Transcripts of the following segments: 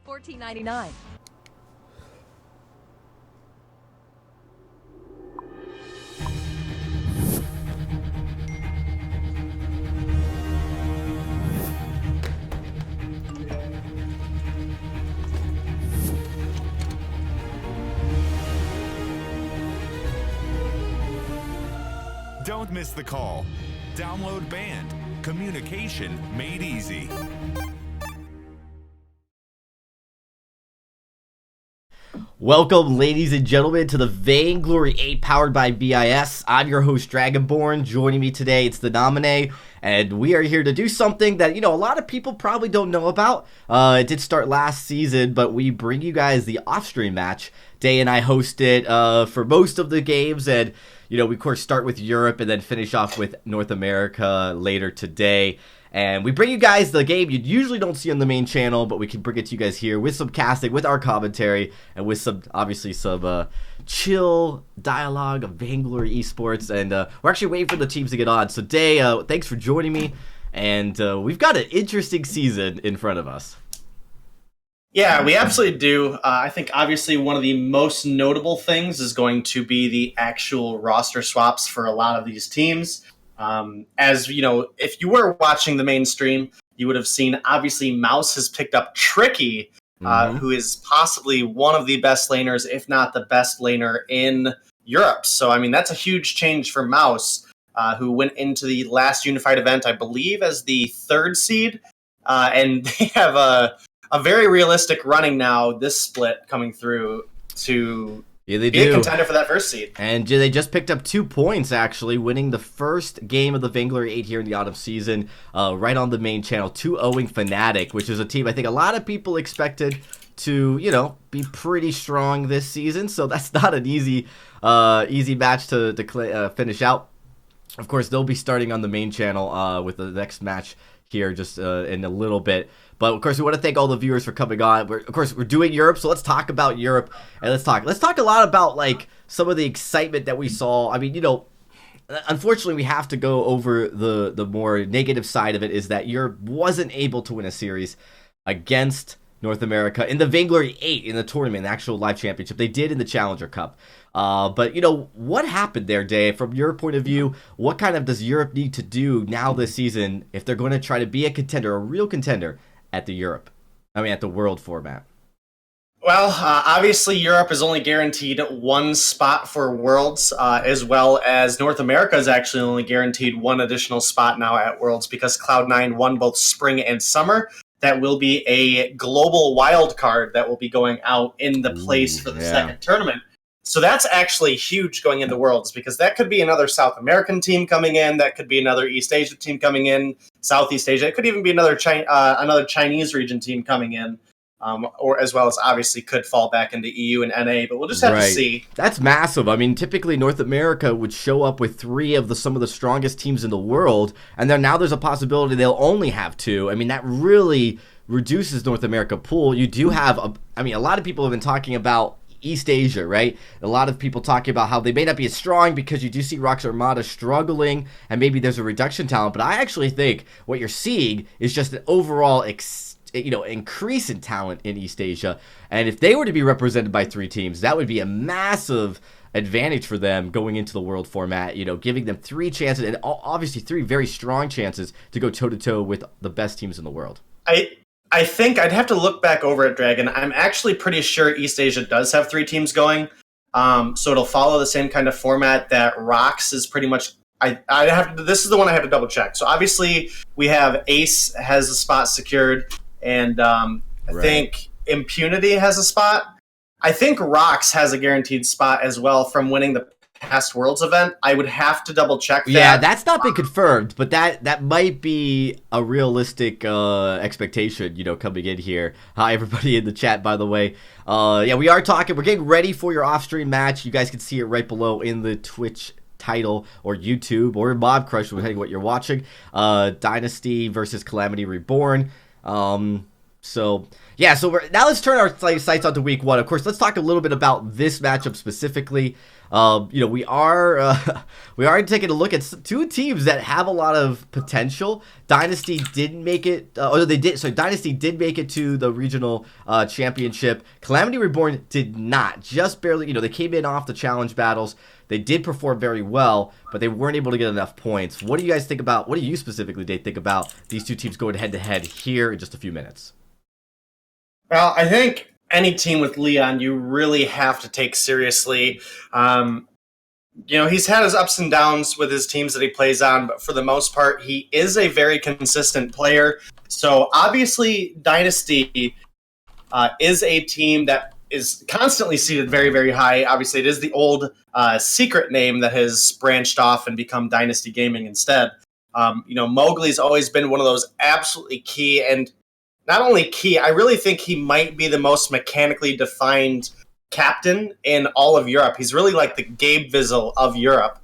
only $14.99. Don't miss the call. Download Band. Communication made easy. Welcome, ladies and gentlemen, to the Vainglory8 powered by BIS. I'm your host, Dragonborn. Joining me today, it's the Nominee, and we are here to do something that, a lot of people probably don't know about. It did start last season, but we bring you guys the off-stream match. Day and I host it for most of the games, and we of course start with Europe and then finish off with North America later today. And we bring you guys the game you usually don't see on the main channel, but we can bring it to you guys here with some casting, with our commentary, and with some chill dialogue of Vainglory esports. And we're actually waiting for the teams to get on. So Day, thanks for joining me, and we've got an interesting season in front of us. Yeah, we absolutely do. I think obviously one of the most notable things is going to be the actual roster swaps for a lot of these teams. As you know, if you were watching the mainstream, you would have seen obviously Mouse has picked up Tricky, who is possibly one of the best laners, if not the best laner in Europe. So, I mean, that's a huge change for Mouse, who went into the last unified event, I believe, as the third seed. And they have a very realistic running now, this split coming through to be a contender for that first seed. And they just picked up 2 points, actually, winning the first game of the Vainglory8 here in the autumn season, right on the main channel, 2-0ing Fnatic, which is a team I think a lot of people expected to, be pretty strong this season. So that's not an easy match to finish out. Of course, they'll be starting on the main channel with the next match here just in a little bit. But of course, we want to thank all the viewers for coming on. We're doing Europe, so let's talk about Europe, and let's talk a lot about some of the excitement that we saw. I mean, unfortunately, we have to go over the more negative side of it, is that Europe wasn't able to win a series against North America in the Vainglory8 in the tournament, the actual live championship. They did in the Challenger Cup. But what happened there, Dave? From your point of view, what kind of does Europe need to do now this season if they're going to try to be a contender, a real contender at the World format? Well, obviously Europe is only guaranteed one spot for Worlds, as well as North America is actually only guaranteed one additional spot now at Worlds because Cloud9 won both spring and summer. That will be a global wild card that will be going out in the place for the second tournament. So that's actually huge going into Worlds because that could be another South American team coming in. That could be another East Asia team coming in, Southeast Asia. It could even be another Chinese region team coming in, or as well as obviously could fall back into EU and NA. But we'll just have to see. That's massive. I mean, typically North America would show up with 3 of some of the strongest teams in the world, and then now there's a possibility they'll only have 2. I mean, that really reduces North America pool. You do have a lot of people have been talking about East Asia, right? A lot of people talking about how they may not be as strong because you do see Rox Armada struggling and maybe there's a reduction talent, but I actually think what you're seeing is just an overall increase in talent in East Asia. And if they were to be represented by 3 teams, that would be a massive advantage for them going into the World format, giving them 3 chances, and obviously 3 very strong chances to go toe-to-toe with the best teams in the world. I think I'd have to look back over at Dragon. I'm actually pretty sure East Asia does have 3 teams going. So it'll follow the same kind of format that Rox is pretty much. This is the one I have to double check. So obviously we have Ace has a spot secured, and I think Impunity has a spot. I think Rox has a guaranteed spot as well from winning the past Worlds event. I would have to double check that. Yeah, that's not been confirmed, but that might be a realistic expectation, coming in here. Hi, everybody in the chat, by the way. We are talking. We're getting ready for your off-stream match. You guys can see it right below in the Twitch title or YouTube or Mob Crush, depending on what you're watching. Dynasty versus Calamity Reborn. So now let's turn our sights onto week 1. Of course, let's talk a little bit about this matchup specifically. We are we are taking a look at two teams that have a lot of potential. Dynasty didn't make it. They did. So Dynasty did make it to the regional championship. Calamity Reborn did not. Just barely. They came in off the challenge battles. They did perform very well, but they weren't able to get enough points. What do you guys think about? What do you specifically, Dave, think about these two teams going head to head here in just a few minutes? Well, I think any team with Leon, you really have to take seriously. He's had his ups and downs with his teams that he plays on, but for the most part, he is a very consistent player. So obviously, Dynasty is a team that is constantly seated very, very high. Obviously, it is the old secret name that has branched off and become Dynasty Gaming instead. Mowgli's always been one of those absolutely key, and not only key, I really think he might be the most mechanically defined captain in all of Europe. He's really like the Gabe Vizel of Europe,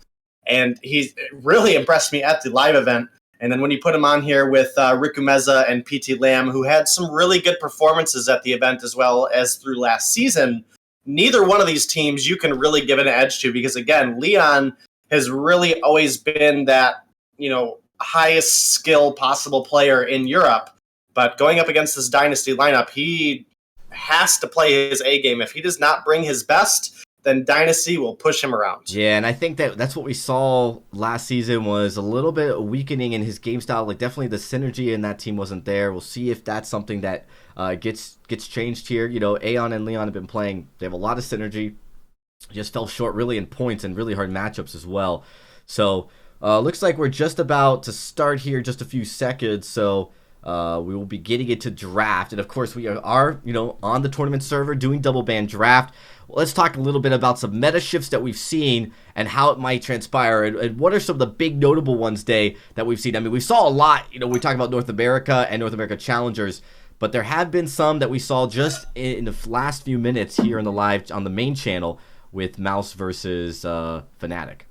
and he's really impressed me at the live event. And then when you put him on here with Riku Meza and PT Lamb, who had some really good performances at the event as well as through last season, neither one of these teams you can really give an edge to, because again, Leon has really always been that, highest skill possible player in Europe. But going up against this Dynasty lineup, he has to play his A game. If he does not bring his best, then Dynasty will push him around. Yeah, and I think that's what we saw last season was a little bit weakening in his game style. Like, definitely the synergy in that team wasn't there. We'll see if that's something that gets changed here. Aeon and Leon have been playing. They have a lot of synergy. Just fell short really in points and really hard matchups as well. So, looks like we're just about to start here just a few seconds. So, we will be getting into draft, and of course we are on the tournament server doing double band draft. Well, let's talk a little bit about some meta shifts that we've seen and how it might transpire, and what are some of the big notable ones, Day, that we've seen. I mean, we saw a lot. We talk about North America and North America challengers, but there have been some that we saw just in the last few minutes here in the live on the main channel with Mouse versus Fnatic.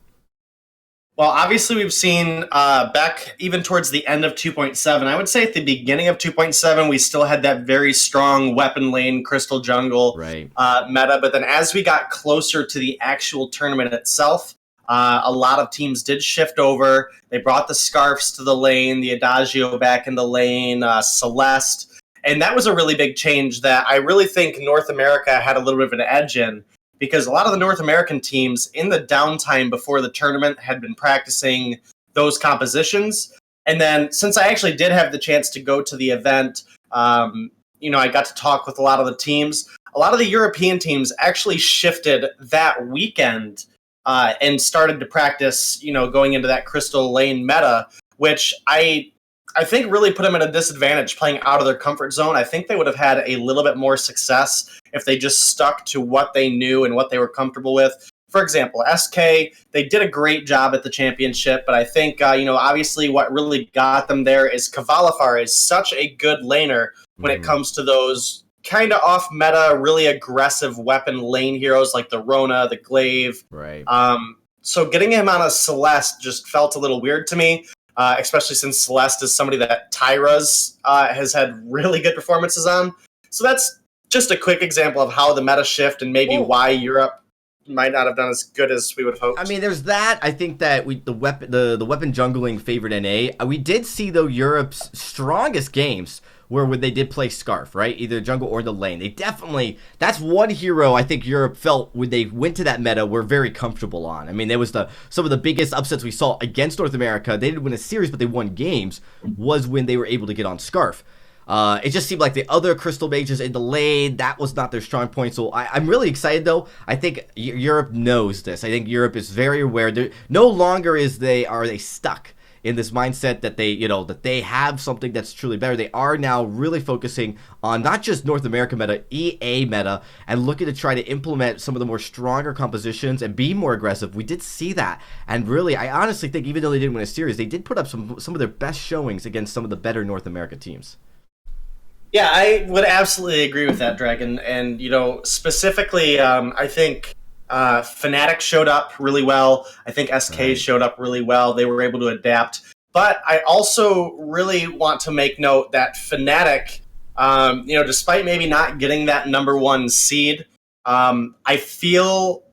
Well, obviously, we've seen back even towards the end of 2.7. I would say at the beginning of 2.7, we still had that very strong weapon lane, crystal jungle meta. But then as we got closer to the actual tournament itself, a lot of teams did shift over. They brought the Scarfs to the lane, the Adagio back in the lane, Celeste. And that was a really big change that I really think North America had a little bit of an edge in, because a lot of the North American teams in the downtime before the tournament had been practicing those compositions. And then since I actually did have the chance to go to the event, I got to talk with a lot of the teams. A lot of the European teams actually shifted that weekend and started to practice, going into that Crystal Lane meta, which I think really put them at a disadvantage playing out of their comfort zone. I think they would have had a little bit more success if they just stuck to what they knew and what they were comfortable with. For example, SK, they did a great job at the championship, but I think, obviously what really got them there is Kvalifar is such a good laner when it comes to those kind of off-meta, really aggressive weapon lane heroes like the Rona, the Glaive. Right. So getting him on a Celeste just felt a little weird to me. Especially since Celeste is somebody that Tyra's has had really good performances on. So that's just a quick example of how the meta shift and maybe why Europe might not have done as good as we would have hoped. I mean, there's that. I think that the weapon jungling favored NA. We did see, though, Europe's strongest games were when they did play Scarf, right? Either jungle or the lane. They definitely, that's one hero I think Europe felt when they went to that meta were very comfortable on. I mean, there was some of the biggest upsets we saw against North America. They didn't win a series, but they won games, was when they were able to get on Scarf. It just seemed like the other Crystal Mages in the lane, that was not their strong point. So I'm really excited, though. I think Europe knows this. I think Europe is very aware. No longer are they stuck in this mindset that they have something that's truly better. They are now really focusing on not just North America meta, EA meta, and looking to try to implement some of the more stronger compositions and be more aggressive. We did see that, and really, I honestly think even though they didn't win a series, they did put up some of their best showings against some of the better North America teams. Yeah, I would absolutely agree with that, Dragon. And specifically, I think Fnatic showed up really well. I think SK showed up really well. They were able to adapt. But I also really want to make note that Fnatic, despite maybe not getting that number one seed, I feel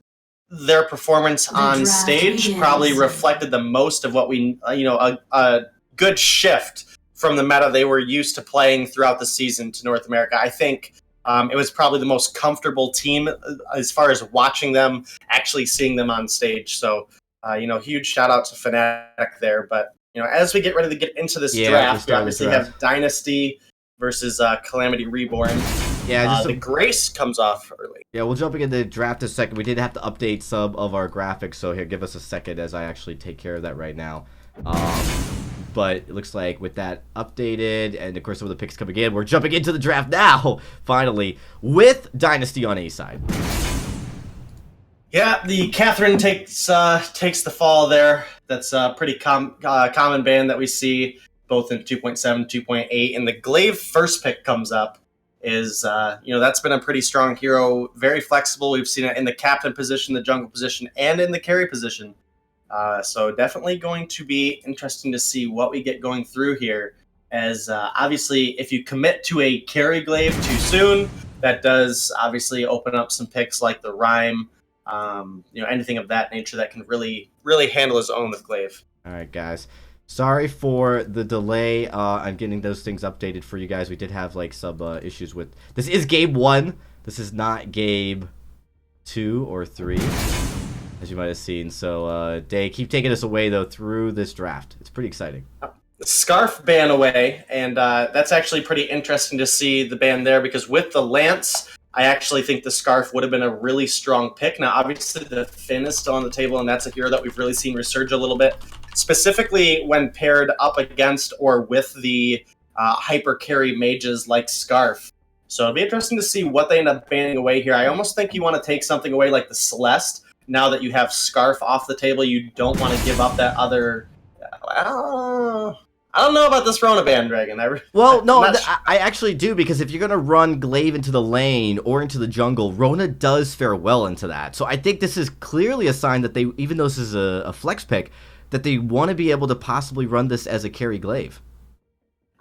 their performance on stage probably reflected the most of what we, a good shift from the meta they were used to playing throughout the season to North America. I think it was probably the most comfortable team as far as watching them, actually seeing them on stage. So, huge shout out to Fnatic there. But, as we get ready to get into this draft, we obviously have Dynasty versus Calamity Reborn. Yeah, the Grace comes off early. Yeah, we'll jump into the draft in a second. We did have to update some of our graphics, so here, give us a second as I actually take care of that right now. But it looks like with that updated, and of course some of the picks coming in, we're jumping into the draft now, finally, with Dynasty on A side. Yeah, the Catherine takes the fall there. That's a pretty common ban that we see both in 2.7, 2.8, and the Glaive first pick comes up. That's been a pretty strong hero, very flexible. We've seen it in the captain position, the jungle position, and in the carry position. So definitely going to be interesting to see what we get going through here. As obviously, if you commit to a carry Glaive too soon, that does obviously open up some picks like the Rhyme, anything of that nature that can really, really handle his own with Glaive. All right, guys. Sorry for the delay on getting those things updated for you guys. We did have some issues with... This is game 1. This is not game 2 or 3, as you might have seen. So, Day, keep taking us away, though, through this draft. It's pretty exciting. Scarf ban away, and that's actually pretty interesting to see the ban there, because with the Lance, I actually think the Scarf would have been a really strong pick. Now, obviously, the Finn is still on the table, and that's a hero that we've really seen resurge a little bit, specifically when paired up against or with the hyper carry mages like Scarf. So it'll be interesting to see what they end up banning away here. I almost think you want to take something away like the Celeste. Now that you have Scarf off the table, you don't want to give up that other... I don't know about this Rona bandwagon. I actually do, because if you're going to run Glaive into the lane or into the jungle, Rona does fare well into that. So I think this is clearly a sign that they, even though this is a flex pick, that they want to be able to possibly run this as a carry Glaive.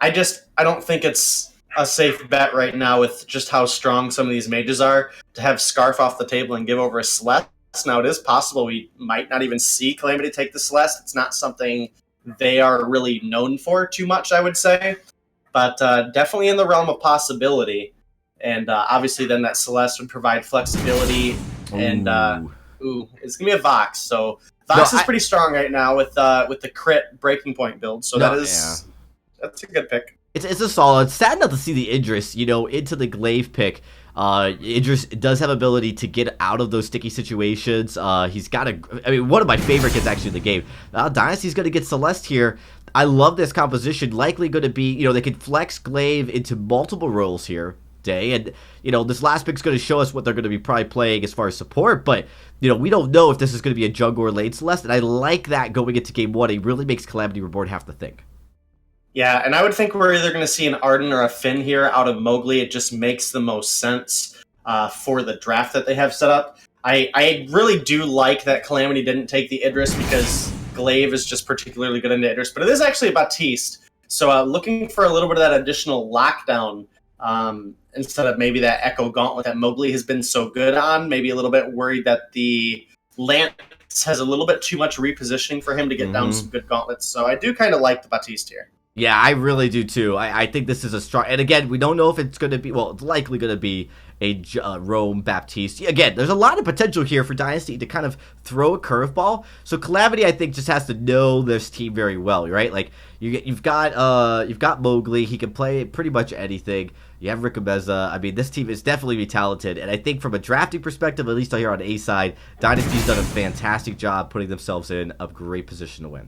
I don't think it's a safe bet right now with just how strong some of these mages are to have Scarf off the table and give over a Celeste. Now, it is possible we might not even see Calamity take the Celeste. It's not something they are really known for too much, I would say. But definitely in the realm of possibility. And obviously then that Celeste would provide flexibility. And it's going to be a Vox. So Vox is pretty strong right now with the crit breaking point build. So that's a good pick. It's a solid. Sad not to see the Idris, into the Glaive pick. Idris does have ability to get out of those sticky situations. He's got one of my favorite kids actually in the game. Dynasty's going to get Celeste here. I love this composition. Likely going to be, they could flex Glaive into multiple roles here, Day. And, this last pick's going to show us what they're going to be probably playing as far as support. But, we don't know if this is going to be a jungle or lane Celeste. And I like that going into game 1. It really makes Calamity Reborn have to think. Yeah, and I would think we're either going to see an Arden or a Finn here out of Mowgli. It just makes the most sense for the draft that they have set up. I really do like that Calamity didn't take the Idris, because Glaive is just particularly good into Idris. But it is actually a Baptiste. So looking for a little bit of that additional lockdown instead of maybe that Echo Gauntlet that Mowgli has been so good on. Maybe a little bit worried that the Lance has a little bit too much repositioning for him to get down some good gauntlets. So I do kind of like the Baptiste here. Yeah, I really do too. I think this is a strong... And again, we don't know if it's going to be... Well, it's likely going to be a Rome Baptiste. Again, there's a lot of potential here for Dynasty to kind of throw a curveball. So Calamity, I think, just has to know this team very well, right? Like, you've got Mowgli. He can play pretty much anything. You have Rickameza. This team is definitely talented. And I think from a drafting perspective, at least here on A side, Dynasty's done a fantastic job putting themselves in a great position to win.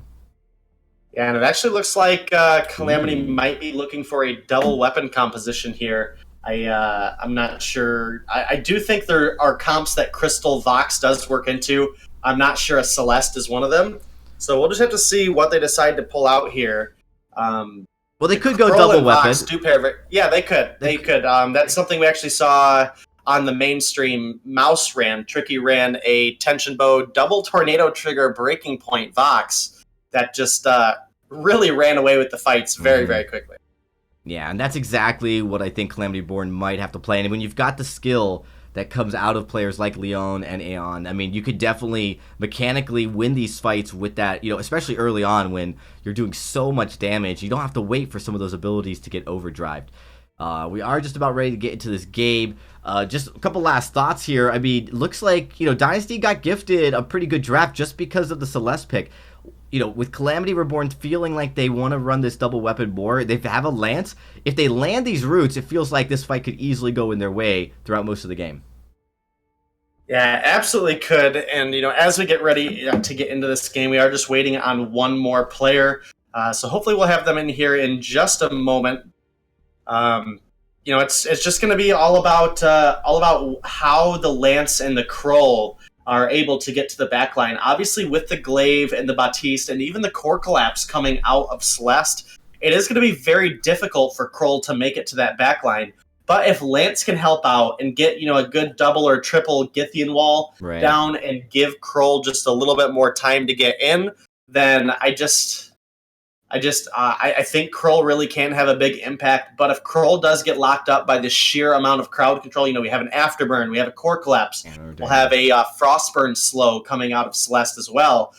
Yeah, and it actually looks like Calamity might be looking for a double weapon composition here. I'm not sure. I do think there are comps that Crystal Vox does work into. I'm not sure a Celeste is one of them. So we'll just have to see what they decide to pull out here. Well, they could go double weapon. Yeah, they could. They could. That's something we actually saw on the mainstream. Tricky ran a tension bow, double tornado trigger breaking point Vox. That just really ran away with the fights very, very quickly. Yeah, and that's exactly what I think Calamity Reborn might have to play. And when you've got the skill that comes out of players like Leon and Aeon. I mean, you could definitely mechanically win these fights with that, especially early on when you're doing so much damage. You don't have to wait for some of those abilities to get overdrived. We are just about ready to get into this game. Just a couple last thoughts here. I mean, looks like, Dynasty got gifted a pretty good draft just because of the Celeste pick. With Calamity Reborn feeling like they want to run this double weapon more, they have a Lance. If they land these roots, it feels like this fight could easily go in their way throughout most of the game. Yeah, absolutely could. And, as we get ready to get into this game, we are just waiting on one more player. So hopefully we'll have them in here in just a moment. It's just going to be all about how the Lance and the Kroll are able to get to the back line. Obviously, with the Glaive and the Baptiste and even the Core Collapse coming out of Celeste, it is going to be very difficult for Kroll to make it to that back line. But if Lance can help out and get, a good double or triple Githian wall down and give Kroll just a little bit more time to get in, then I think Kroll really can have a big impact. But if Kroll does get locked up by the sheer amount of crowd control, we have an Afterburn, we have a Core Collapse, we'll have a Frostburn slow coming out of Celeste as well.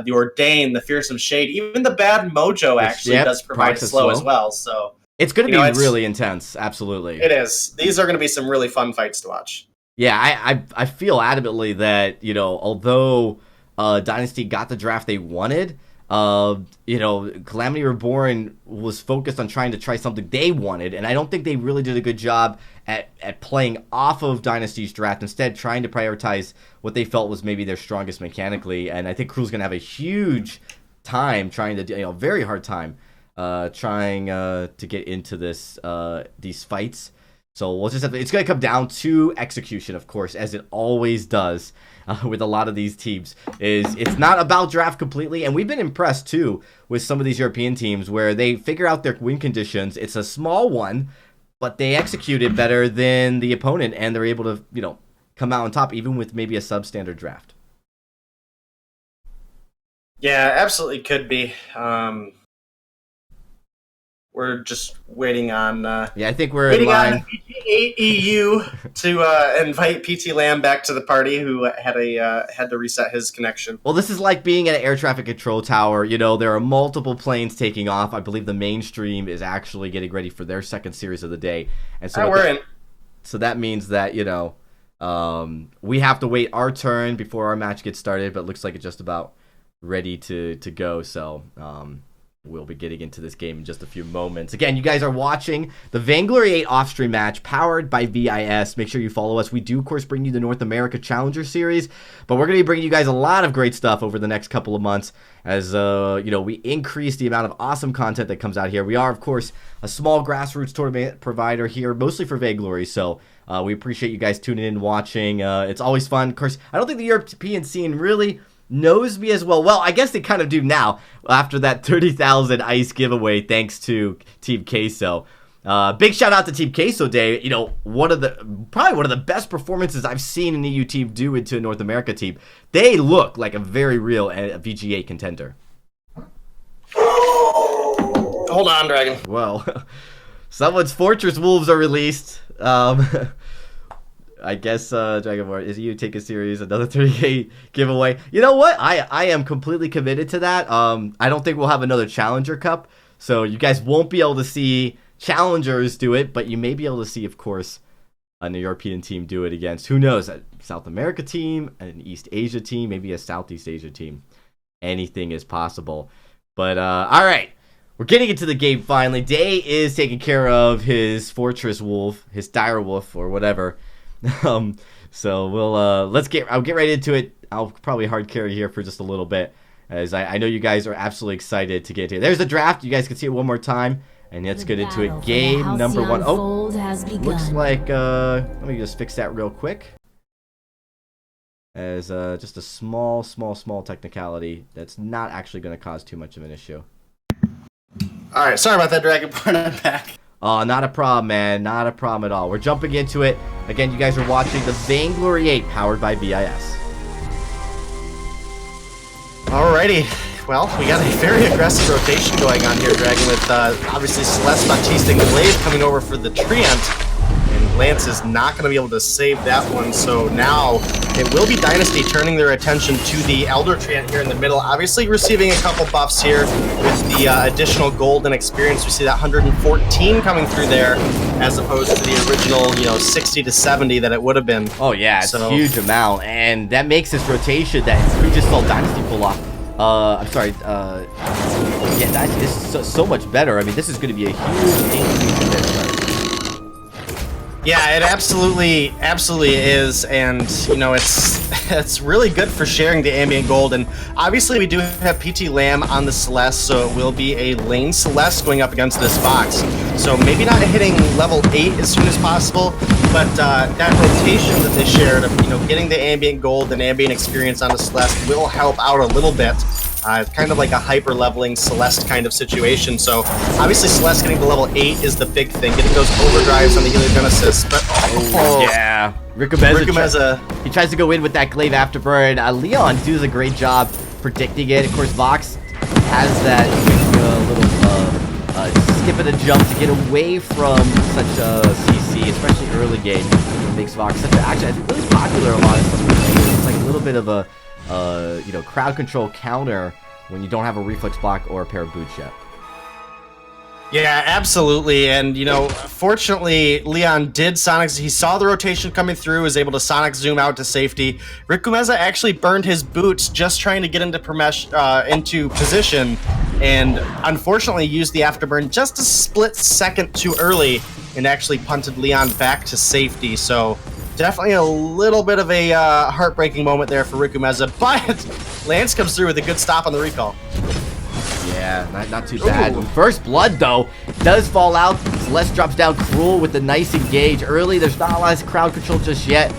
The Ordain, the Fearsome Shade, even the Bad Mojo actually does provide a slow as well. So it's going to be really intense. Absolutely, it is. These are going to be some really fun fights to watch. Yeah, I feel adamantly that although Dynasty got the draft they wanted. Calamity Reborn was focused on trying to try something they wanted, and I don't think they really did a good job at playing off of Dynasty's draft, instead trying to prioritize what they felt was maybe their strongest mechanically, and I think Crew's going to have a huge time trying to, very hard time trying to get into these fights. So we'll just it's going to come down to execution, of course, as it always does with a lot of these teams. It's not about draft completely, and we've been impressed, too, with some of these European teams where they figure out their win conditions. It's a small one, but they execute it better than the opponent, and they're able to, come out on top, even with maybe a substandard draft. Yeah, absolutely could be. We're just waiting on. I think we're in line. On PT8 EU to invite PT Lamb back to the party, who had to reset his connection. Well, this is like being at an air traffic control tower. There are multiple planes taking off. I believe the mainstream is actually getting ready for their second series of the day, and so we're in. So that means that we have to wait our turn before our match gets started. But it looks like it's just about ready to go. So. We'll be getting into this game in just a few moments. Again, you guys are watching the Vainglory8 off-stream match powered by VIS. Make sure you follow us. We do, of course, bring you the North America Challenger Series, but we're going to be bringing you guys a lot of great stuff over the next couple of months as we increase the amount of awesome content that comes out here. We are, of course, a small grassroots tournament provider here, mostly for Vainglory, so we appreciate you guys tuning in and watching. It's always fun. Of course, I don't think the European scene really knows me as well. Well, I guess they kind of do now after that 30,000 ice giveaway thanks to Team Queso. Big shout out to Team Queso Day. Probably one of the best performances I've seen an EU team do into a North America team. They look like a very real VG8 contender. Hold on, Dragon. Well, someone's Fortress Wolves are released. I guess Dragonborn, is you take a series, another 30K giveaway. You know what? I am completely committed to that. I don't think we'll have another Challenger Cup, so you guys won't be able to see challengers do it, but you may be able to see, of course, an European team do it against, who knows, a South America team, an East Asia team, maybe a Southeast Asia team. Anything is possible. But, all right. We're getting into the game finally. Day is taking care of his Fortress Wolf, his Dire Wolf, or whatever. So we'll I'll get right into it. I'll probably hard carry here for just a little bit, as I know you guys are absolutely excited to get to it. There's the draft. You guys can see it one more time, and let's get into it. Game number one. Oh, looks like let me just fix that real quick. As just a small technicality that's not actually going to cause too much of an issue. All right, sorry about that, Dragonborn. I'm back. Oh, not a problem, man. Not a problem at all. We're jumping into it. Again, you guys are watching the Vainglory8 powered by VIS. Alrighty. Well, we got a very aggressive rotation going on here, Dragon, with obviously Celeste, Baptiste, and Glaive coming over for the Treant. And Lance is not going to be able to save that one. So now it will be Dynasty turning their attention to the Elder Treant here in the middle. Obviously receiving a couple buffs here with the additional gold and experience. We see that 114 coming through there as opposed to the original, 60 to 70 that it would have been. Oh yeah, it's a huge amount, and that makes this rotation that we just saw Dynasty pull off. I'm sorry, yeah, Dynasty is so much better. I mean, this is going to be a huge increase in this. Yeah, it absolutely is, and it's really good for sharing the ambient gold. And obviously, we do have PT Lamb on the Celeste, so it will be a lane Celeste going up against this box. So maybe not hitting level 8 as soon as possible, but that rotation that they shared of getting the ambient gold and ambient experience on the Celeste will help out a little bit. Kind of like a hyper-leveling Celeste kind of situation. So, obviously, Celeste getting to level 8 is the big thing. Getting those overdrives on the Heliogenesis. But, yeah. Ricumeza, he tries to go in with that Glaive Afterburn. Leon does a great job predicting it. Of course, Vox has that little skip and a jump to get away from such a CC, especially early game. It makes Vox such actually, I think, really popular a lot of some players. It's like a little bit of a crowd control counter when you don't have a reflex block or a pair of boots yet. Yeah, absolutely. And, fortunately, Leon did Sonic. He saw the rotation coming through, was able to Sonic zoom out to safety. Ricumeza actually burned his boots just trying to get into position, and unfortunately used the Afterburn just a split second too early and actually punted Leon back to safety. So definitely a little bit of a heartbreaking moment there for Ricumeza, but Lance comes through with a good stop on the recall. Yeah, not too bad. Ooh. First blood, though, does fall out. Celeste drops down Cruel with the nice engage early. There's not a lot of crowd control just yet.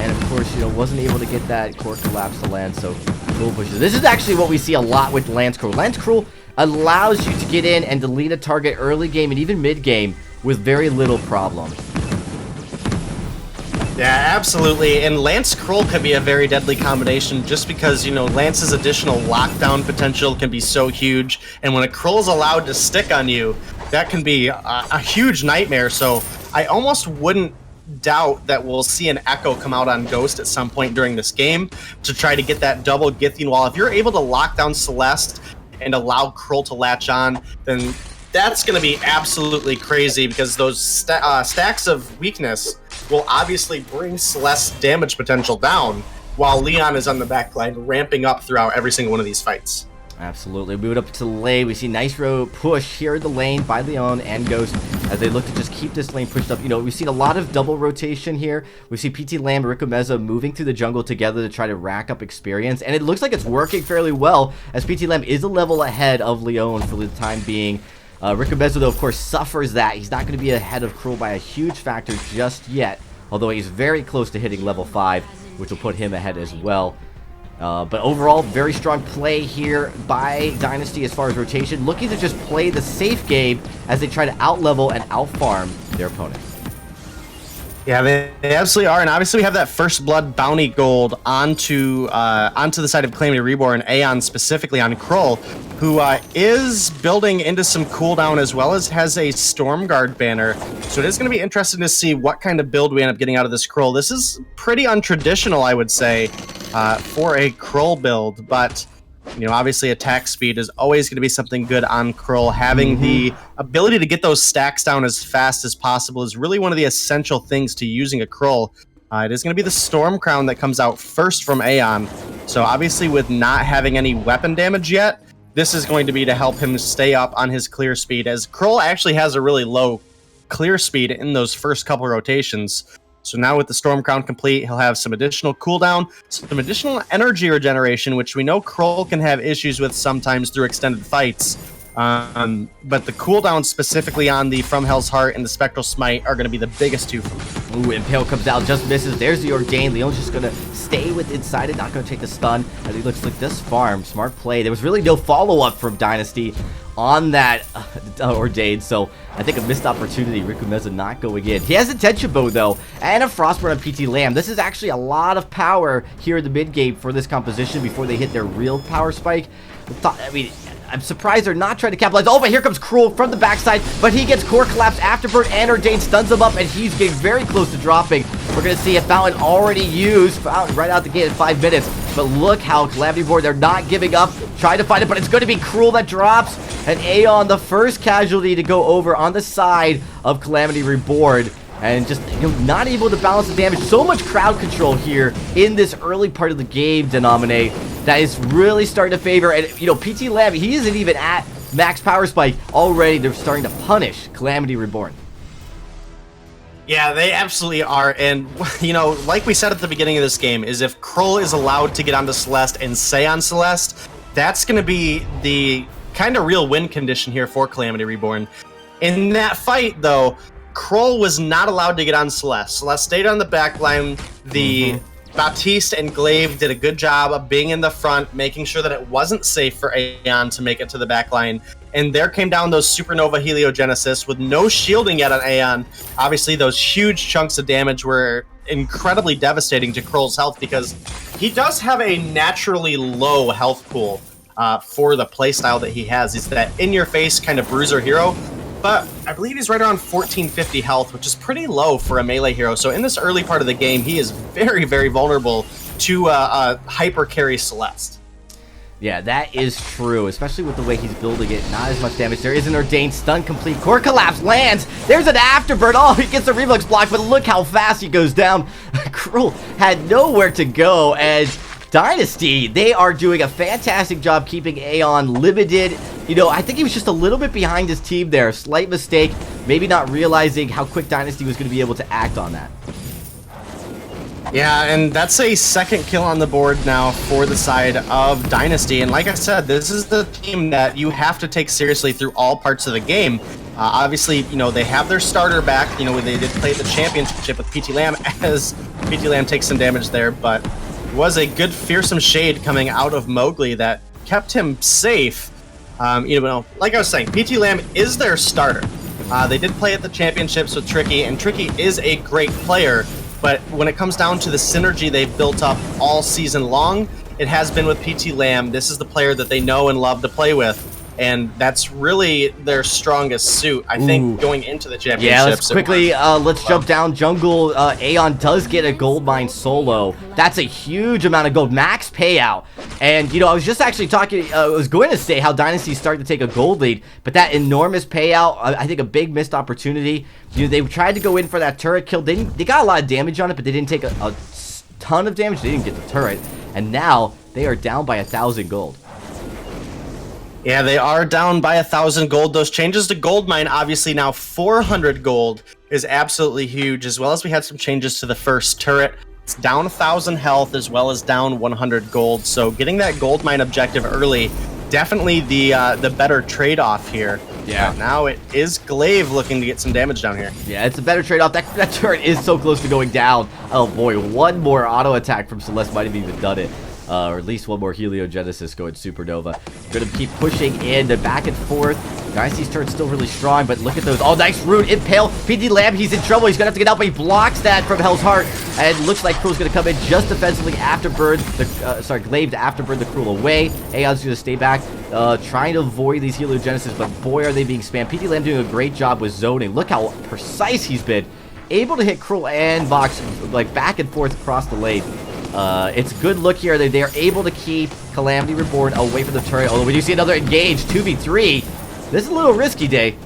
And, of course, wasn't able to get that core collapse to land, so Cruel pushes. This is actually what we see a lot with Lance Cruel. Lance Cruel allows you to get in and delete a target early game and even mid game with very little problem. Yeah, absolutely. And Lance Krull could be a very deadly combination just because, Lance's additional lockdown potential can be so huge. And when a Krull's allowed to stick on you, that can be a huge nightmare. So I almost wouldn't doubt that we'll see an Echo come out on Ghost at some point during this game to try to get that double Githyan wall. If you're able to lock down Celeste and allow Krull to latch on, then that's going to be absolutely crazy because those stacks of weakness will obviously bring Celeste's damage potential down while Leon is on the backline ramping up throughout every single one of these fights. Absolutely. Move it up to lane. We see nice row push here in the lane by Leon and Ghost as they look to just keep this lane pushed up. We've seen a lot of double rotation here. We see PT Lamb and Ricumeza moving through the jungle together to try to rack up experience, and it looks like it's working fairly well as PT Lamb is a level ahead of Leon for the time being. Ricumeza, though, of course, suffers that. He's not going to be ahead of Cruel by a huge factor just yet, although he's very close to hitting level 5, which will put him ahead as well. But overall, very strong play here by Dynasty as far as rotation, looking to just play the safe game as they try to out-level and out-farm their opponent. Yeah, they absolutely are, and obviously we have that first blood bounty gold onto the side of Calamity Reborn, Aeon specifically on Krull, who is building into some cooldown as well as has a Stormguard banner. So it is going to be interesting to see what kind of build we end up getting out of this Krull. This is pretty untraditional, I would say, for a Krull build, but obviously attack speed is always going to be something good on Krull. Having the ability to get those stacks down as fast as possible is really one of the essential things to using a Krull. It is going to be the Storm Crown that comes out first from Aeon. So obviously with not having any weapon damage yet, this is going to be to help him stay up on his clear speed, as Krull actually has a really low clear speed in those first couple rotations. So now with the Storm Crown complete, he'll have some additional cooldown, some additional energy regeneration, which we know Krull can have issues with sometimes through extended fights. But the cooldown specifically on the From Hell's Heart and the Spectral Smite are going to be the biggest two. Ooh, Impale comes out, just misses. There's the Ordained. Leon's just going to stay with inside it, not going to take the stun as he looks like this farm. Smart play. There was really no follow-up from Dynasty on that Ordained, so I think a missed opportunity. Ricumeza not going in. He has a Tension Bow, though, and a Frostburn on PT Lamb. This is actually a lot of power here in the mid-game for this composition before they hit their real power spike. I mean, I'm surprised they're not trying to capitalize. Oh, but here comes Cruel from the backside, but he gets Core Collapse, Afterbird, and Ordained stuns him up, and he's getting very close to dropping. We're going to see a Fountain already used, Fountain right out the gate in 5 minutes, but look how Calamity Reborn, they're not giving up, trying to find it, but it's going to be Cruel that drops, and Aeon, the first casualty to go over on the side of Calamity Reborn. And just, not able to balance the damage. So much crowd control here in this early part of the game, Denominate, that is really starting to favor. And, PT Lamb, he isn't even at max power spike. Already, they're starting to punish Calamity Reborn. Yeah, they absolutely are. And, like we said at the beginning of this game, is if Krull is allowed to get onto Celeste and stay on Celeste, that's going to be the kind of real win condition here for Calamity Reborn. In that fight, though, Krull was not allowed to get on Celeste. Celeste stayed on the back line. The Baptiste and Glaive did a good job of being in the front, making sure that it wasn't safe for Aeon to make it to the back line. And there came down those Supernova Heliogenesis with no shielding yet on Aeon. Obviously, those huge chunks of damage were incredibly devastating to Krull's health because he does have a naturally low health pool for the playstyle that he has. He's that in-your-face kind of bruiser hero. But I believe he's right around 1450 health, which is pretty low for a melee hero. So in this early part of the game, he is very, very vulnerable to hyper carry Celeste. Yeah, that is true, especially with the way he's building it. Not as much damage. There is an Ordained stun complete. Core Collapse lands. There's an Afterbird. Oh, he gets a reflex block, but look how fast he goes down. Cruel had nowhere to go, and Dynasty, they are doing a fantastic job keeping Aeon limited. I think he was just a little bit behind his team there. Slight mistake, maybe not realizing how quick Dynasty was going to be able to act on that. Yeah, and that's a second kill on the board now for the side of Dynasty. And like I said, this is the team that you have to take seriously through all parts of the game. Obviously, they have their starter back. They did play the championship with PT Lamb as PT Lamb takes some damage there, but it was a good fearsome shade coming out of Mowgli that kept him safe. Like I was saying, PT Lamb is their starter. They did play at the championships with Tricky, and Tricky is a great player, but when it comes down to the synergy they've built up all season long, it has been with PT Lamb. This is the player that they know and love to play with, and that's really their strongest suit, I think, going into the championships. Yeah, let's quickly, let's jump down jungle. Aeon does get a gold mine solo. That's a huge amount of gold, max payout. And, I was just actually talking, I was going to say how Dynasty started to take a gold lead, but that enormous payout, I think a big missed opportunity. They tried to go in for that turret kill. They got a lot of damage on it, but they didn't take a ton of damage. They didn't get the turret. And now they are down by 1,000 gold. Yeah, they are down by 1,000 gold. Those changes to gold mine, obviously now 400 gold is absolutely huge, as well as we had some changes to the first turret. It's down 1,000 health as well as down 100 gold. So getting that gold mine objective early, definitely the better trade-off here. Yeah. Now it is Glaive looking to get some damage down here. Yeah, it's a better trade-off. That turret is so close to going down. Oh boy, one more auto attack from Celeste might have even done it. Or at least one more Heliogenesis going Supernova. Gonna keep pushing in. They're back and forth. Dynasty's turn's still really strong, but look at those. Oh, nice rune. Impale. PT Lamb, he's in trouble. He's gonna have to get out, but he blocks that from Hell's Heart. And looks like Cruel's gonna come in just defensively. Afterbird, Glaive to Afterbird the Cruel away. Aeon's gonna stay back, trying to avoid these Heliogenesis, but boy, are they being spammed. PT Lamb doing a great job with zoning. Look how precise he's been. Able to hit Cruel and Vox, like, back and forth across the lane. It's a good look here. They're able to keep Calamity Reborn away from the turret. Although we do see another engage, 2v3. This is a little risky, Day.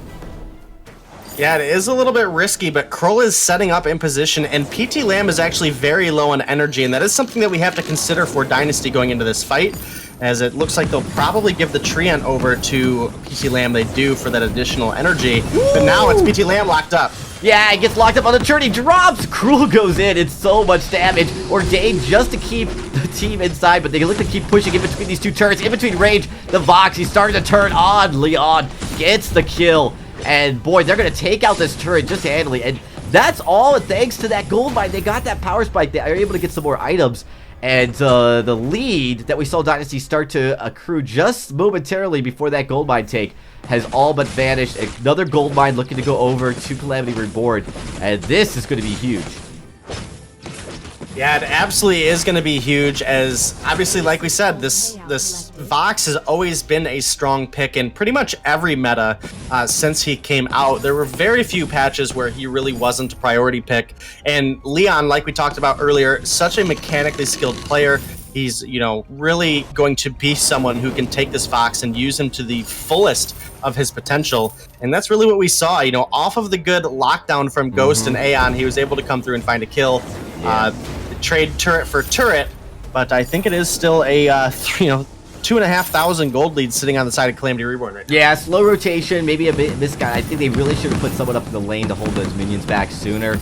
Yeah, it is a little bit risky, but Krull is setting up in position, and PT Lamb is actually very low on energy, and that is something that we have to consider for Dynasty going into this fight, as it looks like they'll probably give the Treant over to PT Lamb. They do for that additional energy, but now it's PT Lamb locked up. Yeah, he gets locked up on the turret. He drops. Cruel goes in. It's so much damage. Ordained just to keep the team inside, but they look to keep pushing in between these two turrets. In between range, the Vox, he's starting to turn on. Leon gets the kill. And boy, they're going to take out this turret just handily. And that's all thanks to that gold mine. They got that power spike. They are able to get some more items. And the lead that we saw Dynasty start to accrue just momentarily before that gold mine take has all but vanished. Another gold mine looking to go over to Calamity Reborn. And this is going to be huge. Yeah, it absolutely is going to be huge, as obviously, like we said, this Vox has always been a strong pick in pretty much every meta since he came out. There were very few patches where he really wasn't a priority pick. And Leon, like we talked about earlier, such a mechanically skilled player. He's, you know, really going to be someone who can take this Vox and use him to the fullest of his potential. And that's really what we saw, you know, off of the good lockdown from Ghost and Aeon, he was able to come through and find a kill. Trade turret for turret, but I think it is still a 2,500 gold lead sitting on the side of Calamity Reborn right now. Yeah, slow rotation, maybe a bit misguided. I think they really should have put someone up in the lane to hold those minions back sooner.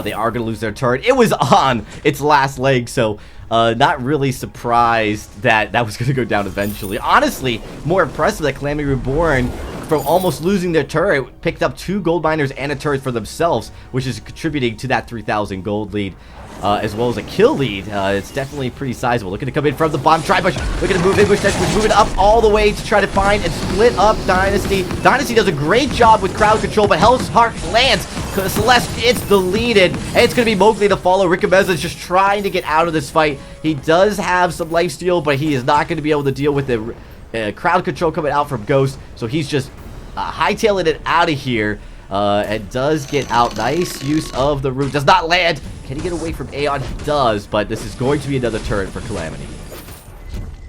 They are going to lose their turret. It was on its last leg, so not really surprised that that was going to go down eventually. Honestly, more impressive that Calamity Reborn, from almost losing their turret, picked up 2 gold miners and a turret for themselves, which is contributing to that 3,000 gold lead. As well as a kill lead. It's definitely pretty sizable. Looking to come in from the bottom. Tri-Bush looking to move in. Bush moving up all the way to try to find and split up Dynasty. Dynasty does a great job with crowd control, but Hell's Heart lands. Celeste, it's deleted. And it's going to be Mowgli to follow. Rickameza is just trying to get out of this fight. He does have some lifesteal, but he is not going to be able to deal with the crowd control coming out from Ghost. So he's just hightailing it out of here. And does get out. Nice use of the root. Does not land. Can he get away from Aeon? He does, but this is going to be another turret for Calamity.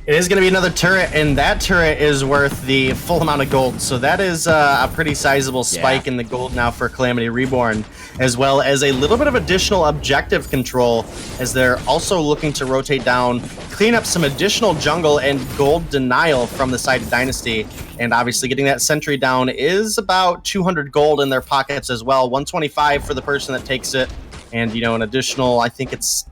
It is going to be another turret, and that turret is worth the full amount of gold. So that is a pretty sizable spike in the gold now for Calamity Reborn, as well as a little bit of additional objective control, as they're also looking to rotate down, clean up some additional jungle and gold denial from the side of Dynasty. And obviously getting that sentry down is about 200 gold in their pockets as well. 125 for the person that takes it. And, you know, an additional, I think it's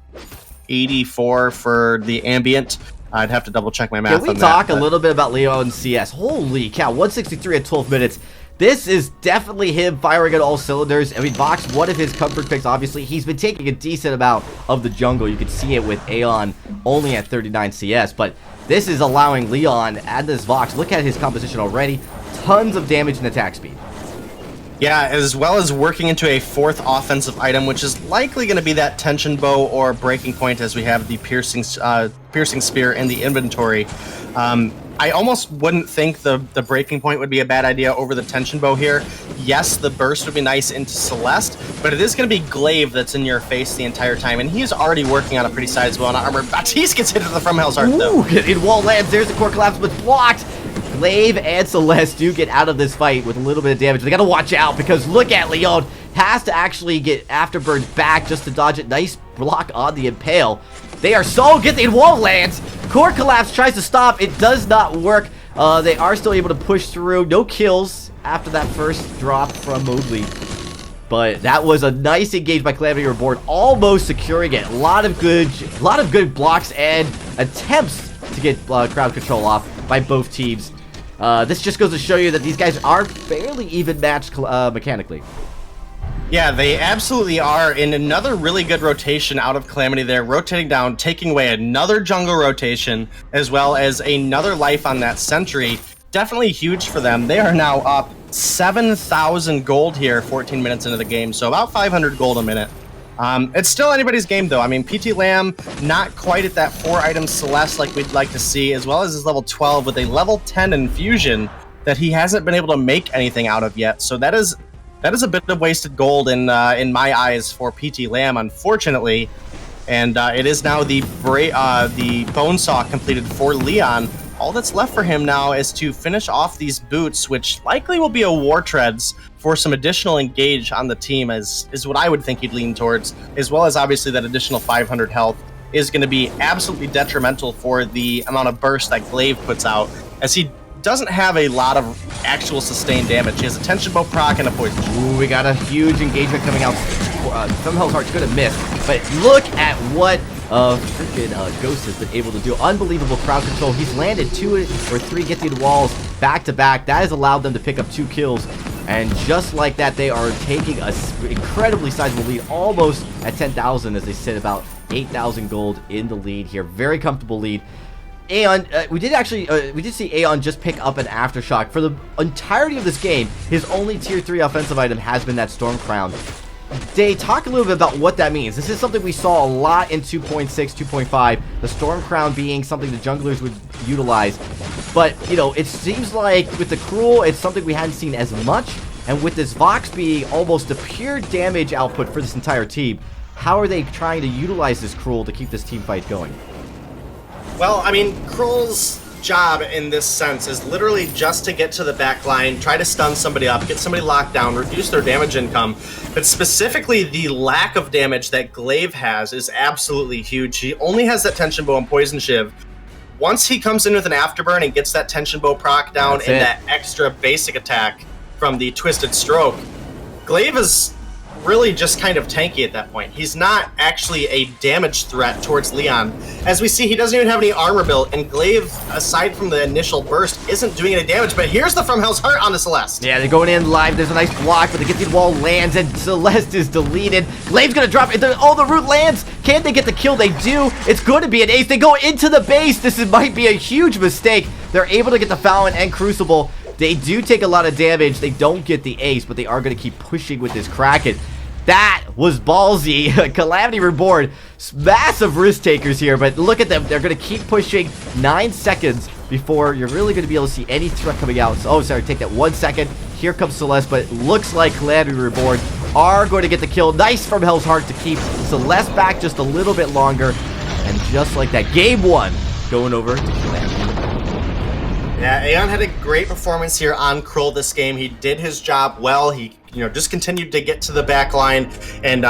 84 for the ambient. I'd have to double check my math on that. Can we talk a little bit about Leo and CS? Holy cow, 163 at 12 minutes. This is definitely him firing at all cylinders. I mean, Vox, one of his comfort picks, obviously. He's been taking a decent amount of the jungle. You can see it with Aeon only at 39 CS. But this is allowing Leon and this Vox. Look at his composition already. Tons of damage and attack speed. Yeah, as well as working into a 4th offensive item, which is likely going to be that tension bow or breaking point, as we have the piercing spear in the inventory. I almost wouldn't think the breaking point would be a bad idea over the tension bow here. Yes, the burst would be nice into Celeste, but it is going to be Glaive that's in your face the entire time, and he's already working on a pretty sizable amount of armor. Baptiste gets hit from Hell's Heart, though. It wall lands. There's the core collapse, but blocked. Glaive and Celeste do get out of this fight with a little bit of damage. They got to watch out, because look at Leon. Has to actually get Afterburn's back just to dodge it. Nice block on the Impale. They are so good. The wall lands. Core collapse tries to stop. It does not work. They are still able to push through. No kills after that first drop from Mowgli. But that was a nice engage by Calamity Reborn, almost securing it. A lot of good blocks and attempts to get crowd control off by both teams. This just goes to show you that these guys are fairly even matched mechanically. Yeah, they absolutely are. In another really good rotation out of Calamity there, rotating down, taking away another jungle rotation, as well as another life on that sentry. Definitely huge for them. They are now up 7,000 gold here 14 minutes into the game, so about 500 gold a minute. It's still anybody's game, though. I mean, PT Lamb, not quite at that 4-item Celeste like we'd like to see, as well as his level 12 with a level 10 infusion that he hasn't been able to make anything out of yet. So that is a bit of wasted gold in my eyes for PT Lamb, unfortunately. And it is now the Bone Saw completed for Leon. All that's left for him now is to finish off these boots, which likely will be a War Treads for some additional engage on the team, is what I would think he'd lean towards, as well as obviously that additional 500 health is going to be absolutely detrimental for the amount of burst that Glaive puts out, as he doesn't have a lot of actual sustained damage. He has a tension bow proc and a poison. Ooh, we got a huge engagement coming out. Some Hell's Heart's gonna miss, but look at what freaking Ghost has been able to do. Unbelievable crowd control. He's landed 2 or 3 gifted walls back to back. That has allowed them to pick up 2 kills. And just like that, they are taking an incredibly sizable lead, almost at 10,000 as they sit about 8,000 gold in the lead here. Very comfortable lead. Aeon, we did see Aeon just pick up an Aftershock. For the entirety of this game, his only tier 3 offensive item has been that Storm Crown. Day, talk a little bit about what that means. This is something we saw a lot in 2.6, 2.5, the Storm Crown being something the junglers would utilize. But, you know, it seems like with the Cruel, it's something we hadn't seen as much. And with this Vox being almost a pure damage output for this entire team, how are they trying to utilize this Cruel to keep this team fight going? Well, I mean, Cruel's job in this sense is literally just to get to the back line, try to stun somebody up, get somebody locked down, reduce their damage income. But specifically, the lack of damage that Glaive has is absolutely huge. He only has that Tension Bow and Poison Shiv. Once he comes in with an Afterburn and gets that Tension Bow proc down and that extra basic attack from the Twisted Stroke, Glaive is really just kind of tanky at that point. He's not actually a damage threat towards Leon. As we see, he doesn't even have any armor built, and Glaive, aside from the initial burst, isn't doing any damage. But here's the From Hell's Heart on the Celeste. Yeah, they're going in live. There's a nice block, but the Gifted Wall lands, and Celeste is deleted. Glaive's gonna drop it. Oh, the root lands. Can they get the kill? They do. It's going to be an ace. They go into the base. This might be a huge mistake. They're able to get the Fallon and Crucible. They do take a lot of damage. They don't get the ace, but they are going to keep pushing with this Kraken. That was ballsy. Calamity Reborn, massive risk takers here, but look at them. They're going to keep pushing. 9 seconds before you're really going to be able to see any threat coming out. So, oh, sorry, take that 1 second. Here comes Celeste, but it looks like Calamity Reborn are going to get the kill. Nice from Hell's Heart to keep Celeste back just a little bit longer. And just like that, game 1 going over to Calamity Reborn. Yeah, Aeon had a great performance here on Krull this game. He did his job well. He, just continued to get to the back line. And,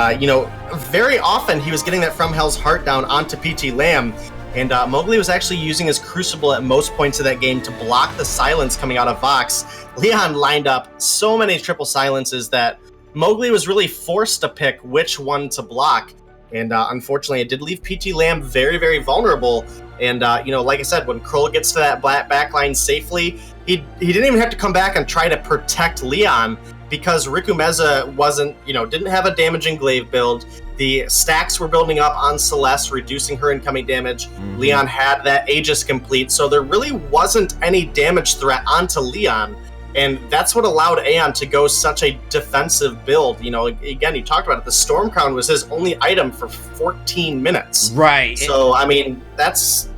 very often he was getting that From Hell's Heart down onto PT Lamb. And Mowgli was actually using his Crucible at most points of that game to block the silence coming out of Vox. Leon lined up so many triple silences that Mowgli was really forced to pick which one to block. And unfortunately, it did leave PT Lamb very, very vulnerable. And, like I said, when Krull gets to that back line safely, he didn't even have to come back and try to protect Leon because Riku Meza didn't have a damaging Glaive build. The stacks were building up on Celeste, reducing her incoming damage. Mm-hmm. Leon had that Aegis complete, so there really wasn't any damage threat onto Leon. And that's what allowed Aeon to go such a defensive build. Again, you talked about it. The Storm Crown was his only item for 14 minutes. Right. So, I mean, that's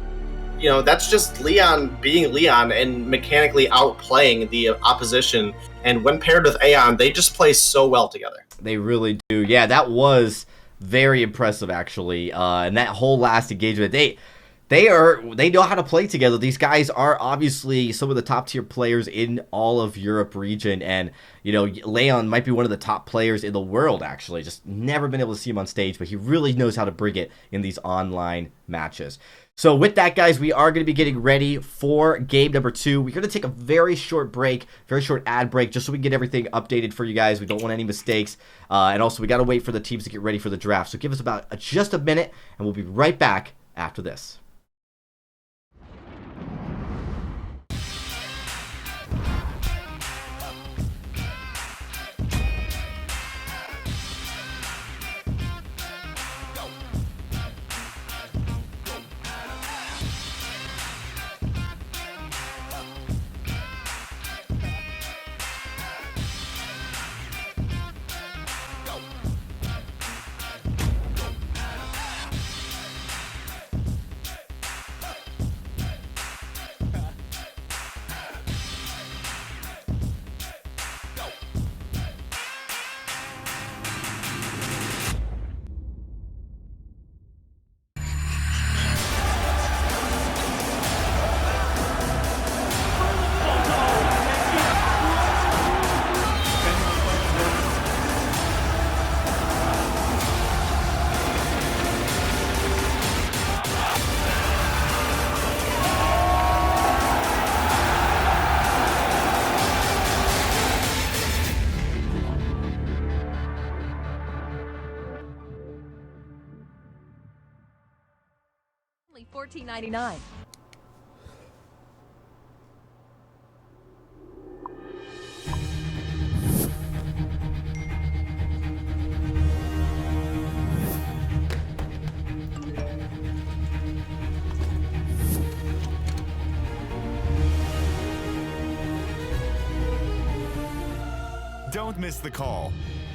just Leon being Leon and mechanically outplaying the opposition. And when paired with Aeon, they just play so well together. They really do. Yeah, that was very impressive, actually. And that whole last engagement, they know how to play together. These guys are obviously some of the top tier players in all of Europe region, and Leon might be one of the top players in the world, actually. Just never been able to see him on stage, but he really knows how to bring it in these online matches. So with that, guys, we are going to be getting ready for game number 2. We're going to take a very short break, very short ad break, just so we can get everything updated for you guys. We don't want any mistakes. And also, we got to wait for the teams to get ready for the draft. So give us about just a minute, and we'll be right back after this. $14.99. Don't miss the call.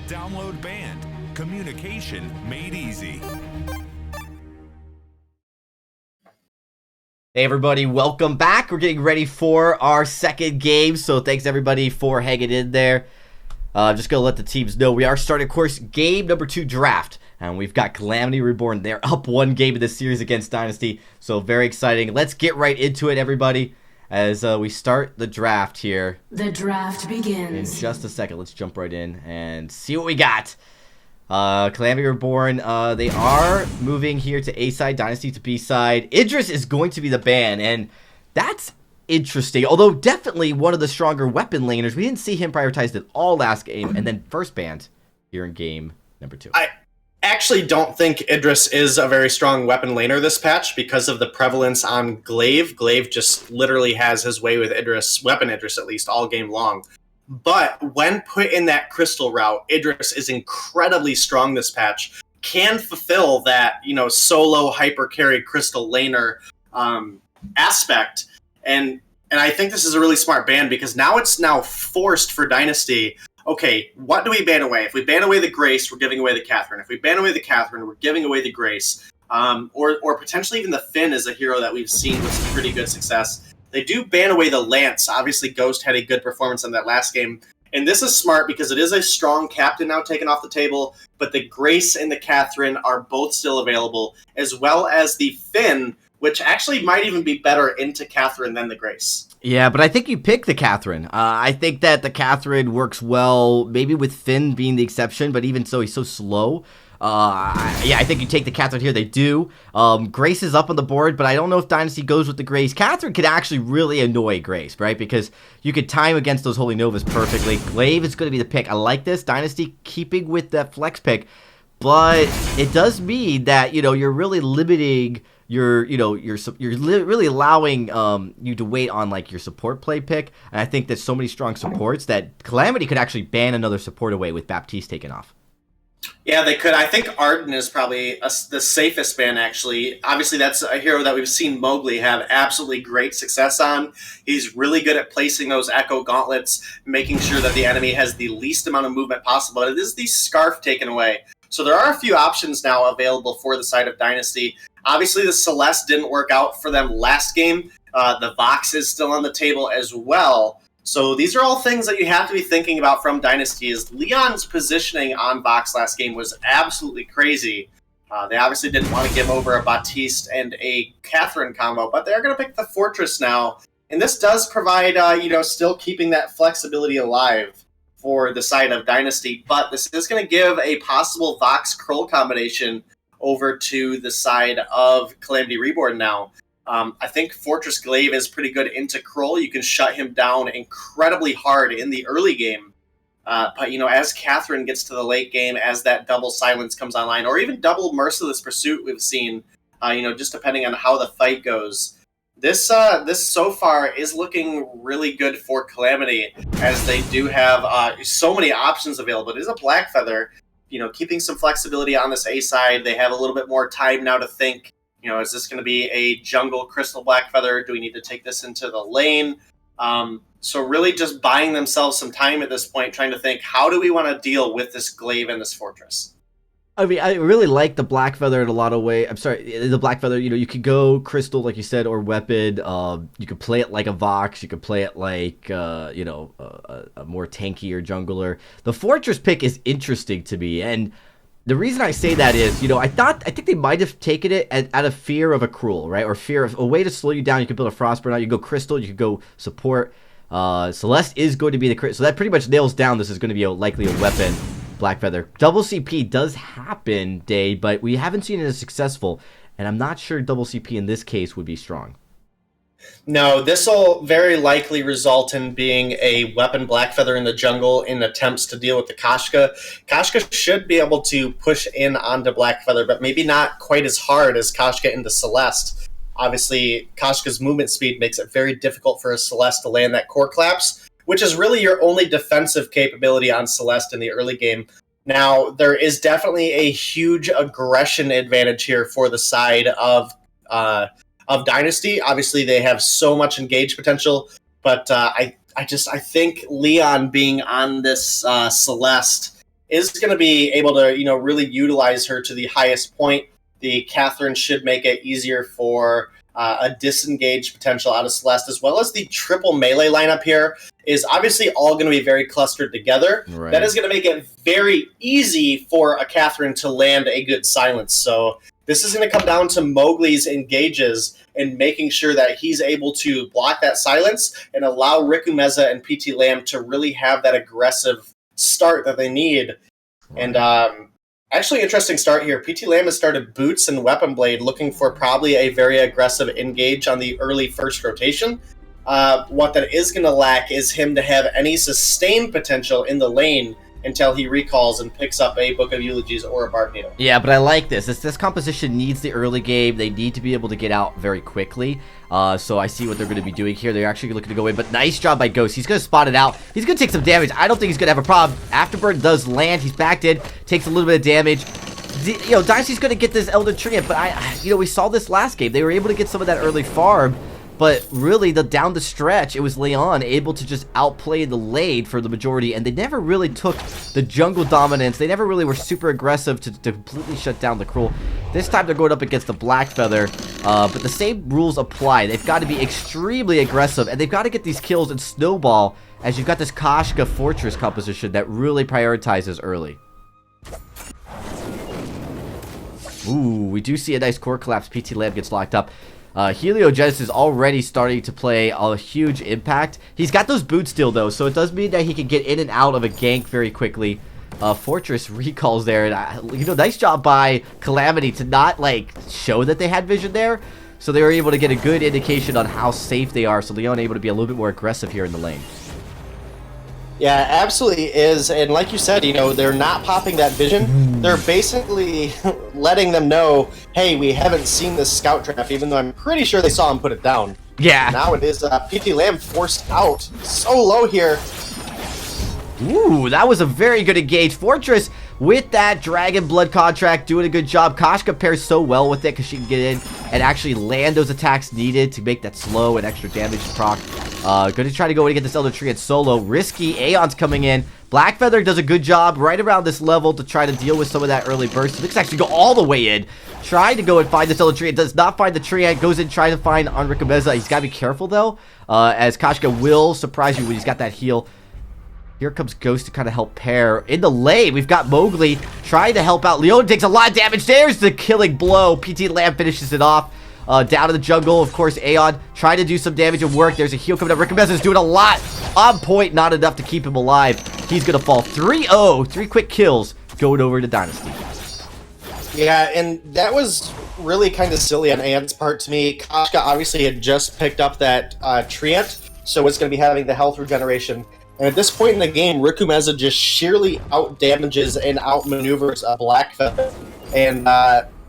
Download Band, Communication made easy. Hey everybody, welcome back. We're getting ready for our second game, so thanks everybody for hanging in there. Just gonna let the teams know we are starting, of course, game number 2 draft, and we've got Calamity Reborn. They're up 1 game in this series against Dynasty, so very exciting. Let's get right into it, everybody, as we start the draft here. The draft begins. In just a second, let's jump right in and see what we got. Calamity Reborn, they are moving here to A side, Dynasty to B side. Idris is going to be the ban, and that's interesting. Although definitely one of the stronger weapon laners. We didn't see him prioritized at all last game, and then first banned here in game number 2. I actually don't think Idris is a very strong weapon laner this patch because of the prevalence on Glaive. Glaive just literally has his way with Idris, weapon Idris at least, all game long. But when put in that crystal route, Idris is incredibly strong this patch. Can fulfill that, solo hyper carry crystal laner aspect. And I think this is a really smart ban because now it's forced for Dynasty. Okay, what do we ban away? If we ban away the Grace, we're giving away the Catherine. If we ban away the Catherine, we're giving away the Grace. Or potentially even the Finn is a hero that we've seen with some pretty good success. They do ban away the Lance. Obviously, Ghost had a good performance in that last game. And this is smart because it is a strong captain now taken off the table, but the Grace and the Catherine are both still available, as well as the Finn, which actually might even be better into Catherine than the Grace. Yeah, but I think you pick the Catherine. I think that the Catherine works well, maybe with Finn being the exception, but even so, he's so slow. I think you take the Catherine here. They do. Grace is up on the board, but I don't know if Dynasty goes with the Grace. Catherine could actually really annoy Grace, right? Because you could time against those Holy Novas perfectly. Glaive is going to be the pick. I like this. Dynasty keeping with that flex pick, but it does mean that, you're really limiting you're really allowing you to wait on like your support play pick, and I think there's so many strong supports that Calamity could actually ban another support away with Baptiste taken off. Yeah, they could. I think Arden is probably the safest ban, actually. Obviously, that's a hero that we've seen Mowgli have absolutely great success on. He's really good at placing those Echo Gauntlets, making sure that the enemy has the least amount of movement possible. It is the Scarf taken away. So there are a few options now available for the side of Dynasty. Obviously, the Celeste didn't work out for them last game. The Vox is still on the table as well. So these are all things that you have to be thinking about from Dynasty. Is Leon's positioning on Vox last game was absolutely crazy. They obviously didn't want to give over a Baptiste and a Catherine combo, but they're going to pick the Fortress now. And this does provide, still keeping that flexibility alive for the side of Dynasty. But this is going to give a possible Vox-Krull combination over to the side of Calamity Reborn now. I think Fortress Glaive is pretty good into Krull. You can shut him down incredibly hard in the early game. But, as Catherine gets to the late game, as that double silence comes online, or even double Merciless Pursuit we've seen, just depending on how the fight goes. This so far is looking really good for Calamity, as they do have so many options available. It is a Black Feather, keeping some flexibility on this A side. They have a little bit more time now to think. Is this going to be a jungle Crystal Black Feather? Do we need to take this into the lane? So really just buying themselves some time at this point, trying to think, how do we want to deal with this Glaive and this Fortress? I mean, I really like the Black Feather in a lot of ways. I'm sorry, the Black Feather, you could go Crystal, like you said, or Weapon. You could play it like a Vox. You could play it like, a more tankier jungler. The Fortress pick is interesting to me, and the reason I say that is, I think they might have taken it out of fear of a Krull, right? Or fear of a way to slow you down. You could build a Frostburn out. You could go Crystal. You could go support. Celeste is going to be the crit, so that pretty much nails down this is going to be likely a weapon. Black Feather. Double CP does happen, Day, but we haven't seen it as successful, and I'm not sure double CP in this case would be strong. No, this will very likely result in being a weapon Black Feather in the jungle in attempts to deal with the Kashka. Kashka should be able to push in onto Black Feather, but maybe not quite as hard as Kashka into Celeste. Obviously, Kashka's movement speed makes it very difficult for a Celeste to land that core collapse, which is really your only defensive capability on Celeste in the early game. Now, there is definitely a huge aggression advantage here for the side of Dynasty. Obviously, they have so much engage potential, but I think Leon being on this Celeste is going to be able to, really utilize her to the highest point. The Catherine should make it easier for a disengaged potential out of Celeste, as well as the triple melee lineup here is obviously all going to be very clustered together. Right. That is going to make it very easy for a Catherine to land a good silence. So this is going to come down to Mowgli's engages and making sure that he's able to block that silence and allow Rikumeza and PT Lamb to really have that aggressive start that they need. Right. And actually, interesting start here. PT Lamb has started Boots and Weapon Blade, looking for probably a very aggressive engage on the early first rotation. What that is going to lack is him to have any sustained potential in the lane until he recalls and picks up a Book of Eulogies or a Bark Needle. Yeah, but I like this. This composition needs the early game. They need to be able to get out very quickly. So I see what they're going to be doing here. They're actually looking to go in, but nice job by Ghost. He's going to spot it out. He's going to take some damage. I don't think he's going to have a problem. Afterburn does land. He's backed in, takes a little bit of damage. Dynasty's going to get this Elder Treant, but we saw this last game. They were able to get some of that early farm. But really, down the stretch, it was Leon able to just outplay the lane for the majority, and they never really took the jungle dominance. They never really were super aggressive to completely shut down the Cruel. This time they're going up against the Black Feather, but the same rules apply. They've got to be extremely aggressive, and they've got to get these kills and snowball, as you've got this Kashka Fortress composition that really prioritizes early. Ooh, we do see a nice core collapse. PT Lamb gets locked up. Heliogenesis is already starting to play a huge impact. He's got those boots still, though, so it does mean that he can get in and out of a gank very quickly. Fortress recalls there, and nice job by Calamity to not, show that they had vision there. So they were able to get a good indication on how safe they are, so Leon able to be a little bit more aggressive here in the lane. Yeah, absolutely is. And like you said, they're not popping that vision. They're basically letting them know, hey, we haven't seen this scout trap, even though I'm pretty sure they saw him put it down. Yeah. Now it is PT Lamb forced out. So low here. Ooh, that was a very good engage. Fortress with that Dragon Blood contract doing a good job. Kashka pairs so well with it because she can get in and actually land those attacks needed to make that slow and extra damage proc. Going to try to go in and get this Elder Treant solo. Risky. Aeon's coming in. Blackfeather does a good job right around this level to try to deal with some of that early burst. Looks actually go all the way in. Trying to go and find this Elder Treant. Does not find the Treant. Goes in trying to find on Rikumeza. He's got to be careful though, as Kashka will surprise you when he's got that heal. Here comes Ghost to kind of help pair. In the lane, we've got Mowgli trying to help out. Leon takes a lot of damage. There's the killing blow. PT Lamb finishes it off. Down in the jungle, of course, Aeon trying to do some damage and work. There's a heal coming up. Rikumeza is doing a lot. On point, not enough to keep him alive. He's going to fall 3-0. 3 quick kills going over to Dynasty. Yeah, and that was really kind of silly on Aeon's part to me. Kashka obviously had just picked up that Treant, so it's going to be having the health regeneration. And at this point in the game, Rikumeza just sheerly out-damages and out-maneuvers a Blackfeather. And,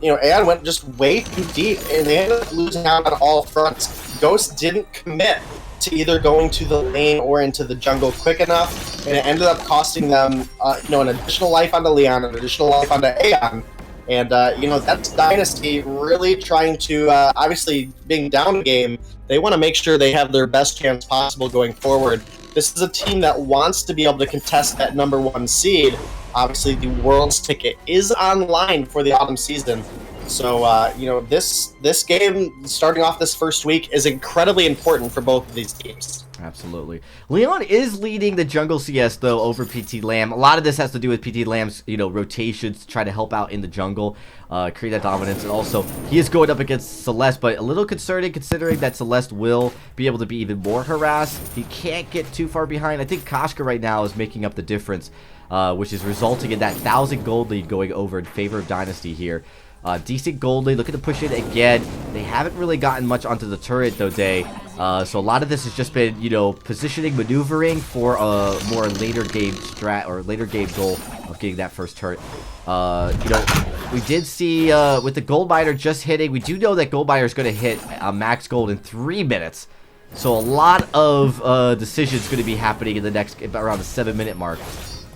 Aeon went just way too deep, and they ended up losing out on all fronts. Ghost didn't commit to either going to the lane or into the jungle quick enough, and it ended up costing them, an additional life onto Leon, an additional life onto Aeon. And, that's Dynasty really trying to, obviously, being down a game, they want to make sure they have their best chance possible going forward. This is a team that wants to be able to contest that #1 seed. Obviously, the World's ticket is online for the autumn season. So, this game, starting off this first week, is incredibly important for both of these teams. Absolutely. Leon is leading the jungle CS, though, over PT Lamb. A lot of this has to do with PT Lamb's, rotations to try to help out in the jungle, create that dominance. And also, he is going up against Celeste, but a little concerning considering that Celeste will be able to be even more harassed. He can't get too far behind. I think Kashka right now is making up the difference, which is resulting in that 1,000 gold lead going over in favor of Dynasty here. Decent gold lead, looking to push it again. They haven't really gotten much onto the turret though, Day. So a lot of this has just been, positioning, maneuvering for a more later game strat or later game goal of getting that first turret. We did see with the gold miner just hitting, we do know that gold miner is going to hit max gold in 3 minutes. So a lot of decisions going to be happening in the next, around the 7-minute mark.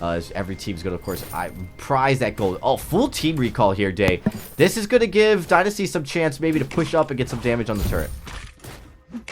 Every team's going to, of course, prize that gold. Oh, full team recall here, Day. This is going to give Dynasty some chance maybe to push up and get some damage on the turret.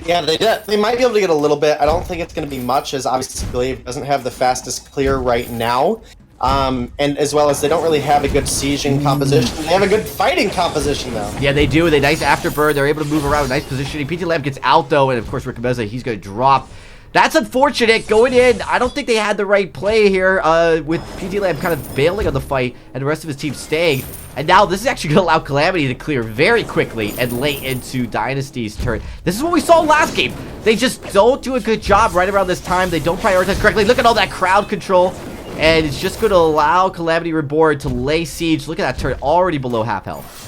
Yeah, they might be able to get a little bit. I don't think it's going to be much, as obviously Glaive doesn't have the fastest clear right now. And as well as they don't really have a good sieging composition. They have a good fighting composition, though. Yeah, they do. They nice afterburn. They're able to move around with nice positioning. PT Lamb gets out, though, and of course, Rikameza, he's going to drop. That's unfortunate. Going in, I don't think they had the right play here with PT Lamb kind of bailing on the fight and the rest of his team staying. And now this is actually going to allow Calamity to clear very quickly and late into Dynasty's turn. This is what we saw last game. They just don't do a good job right around this time. They don't prioritize correctly. Look at all that crowd control. And it's just going to allow Calamity Reborn to lay siege. Look at that turret already below half health.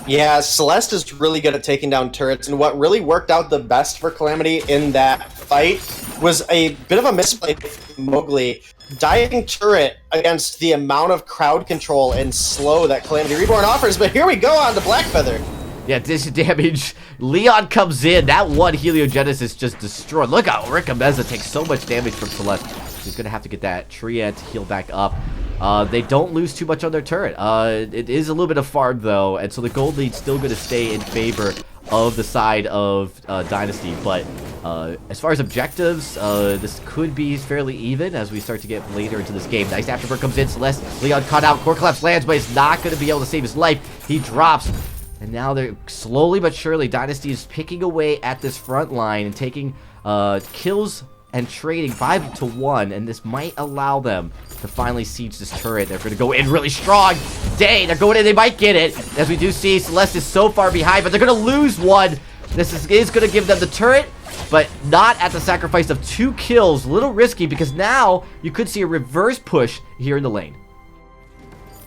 Yeah, Celeste is really good at taking down turrets, and what really worked out the best for Calamity in that fight was a bit of a misplay from Mowgli. Dying turret against the amount of crowd control and slow that Calamity Reborn offers, but here we go on to Blackfeather. Yeah, dish damage. Leon comes in. That one Heliogenesis just destroyed. Look how Rikameza takes so much damage from Celeste. He's going to have to get that Treant to heal back up. They don't lose too much on their turret. It is a little bit of farm, though, and so the gold lead's still going to stay in favor of the side of Dynasty. But as far as objectives, this could be fairly even as we start to get later into this game. Nice afterburn comes in. Celeste, Leon caught out. Core Collapse lands, but he's not going to be able to save his life. He drops. And now they're slowly but surely, Dynasty is picking away at this front line and taking kills and trading 5-1, and this might allow them to finally siege this turret. They're going to go in really strong. Dang, they're going in. They might get it. As we do see, Celeste is so far behind, but they're going to lose one. This is going to give them the turret, but not at the sacrifice of 2 kills. A little risky because now you could see a reverse push here in the lane.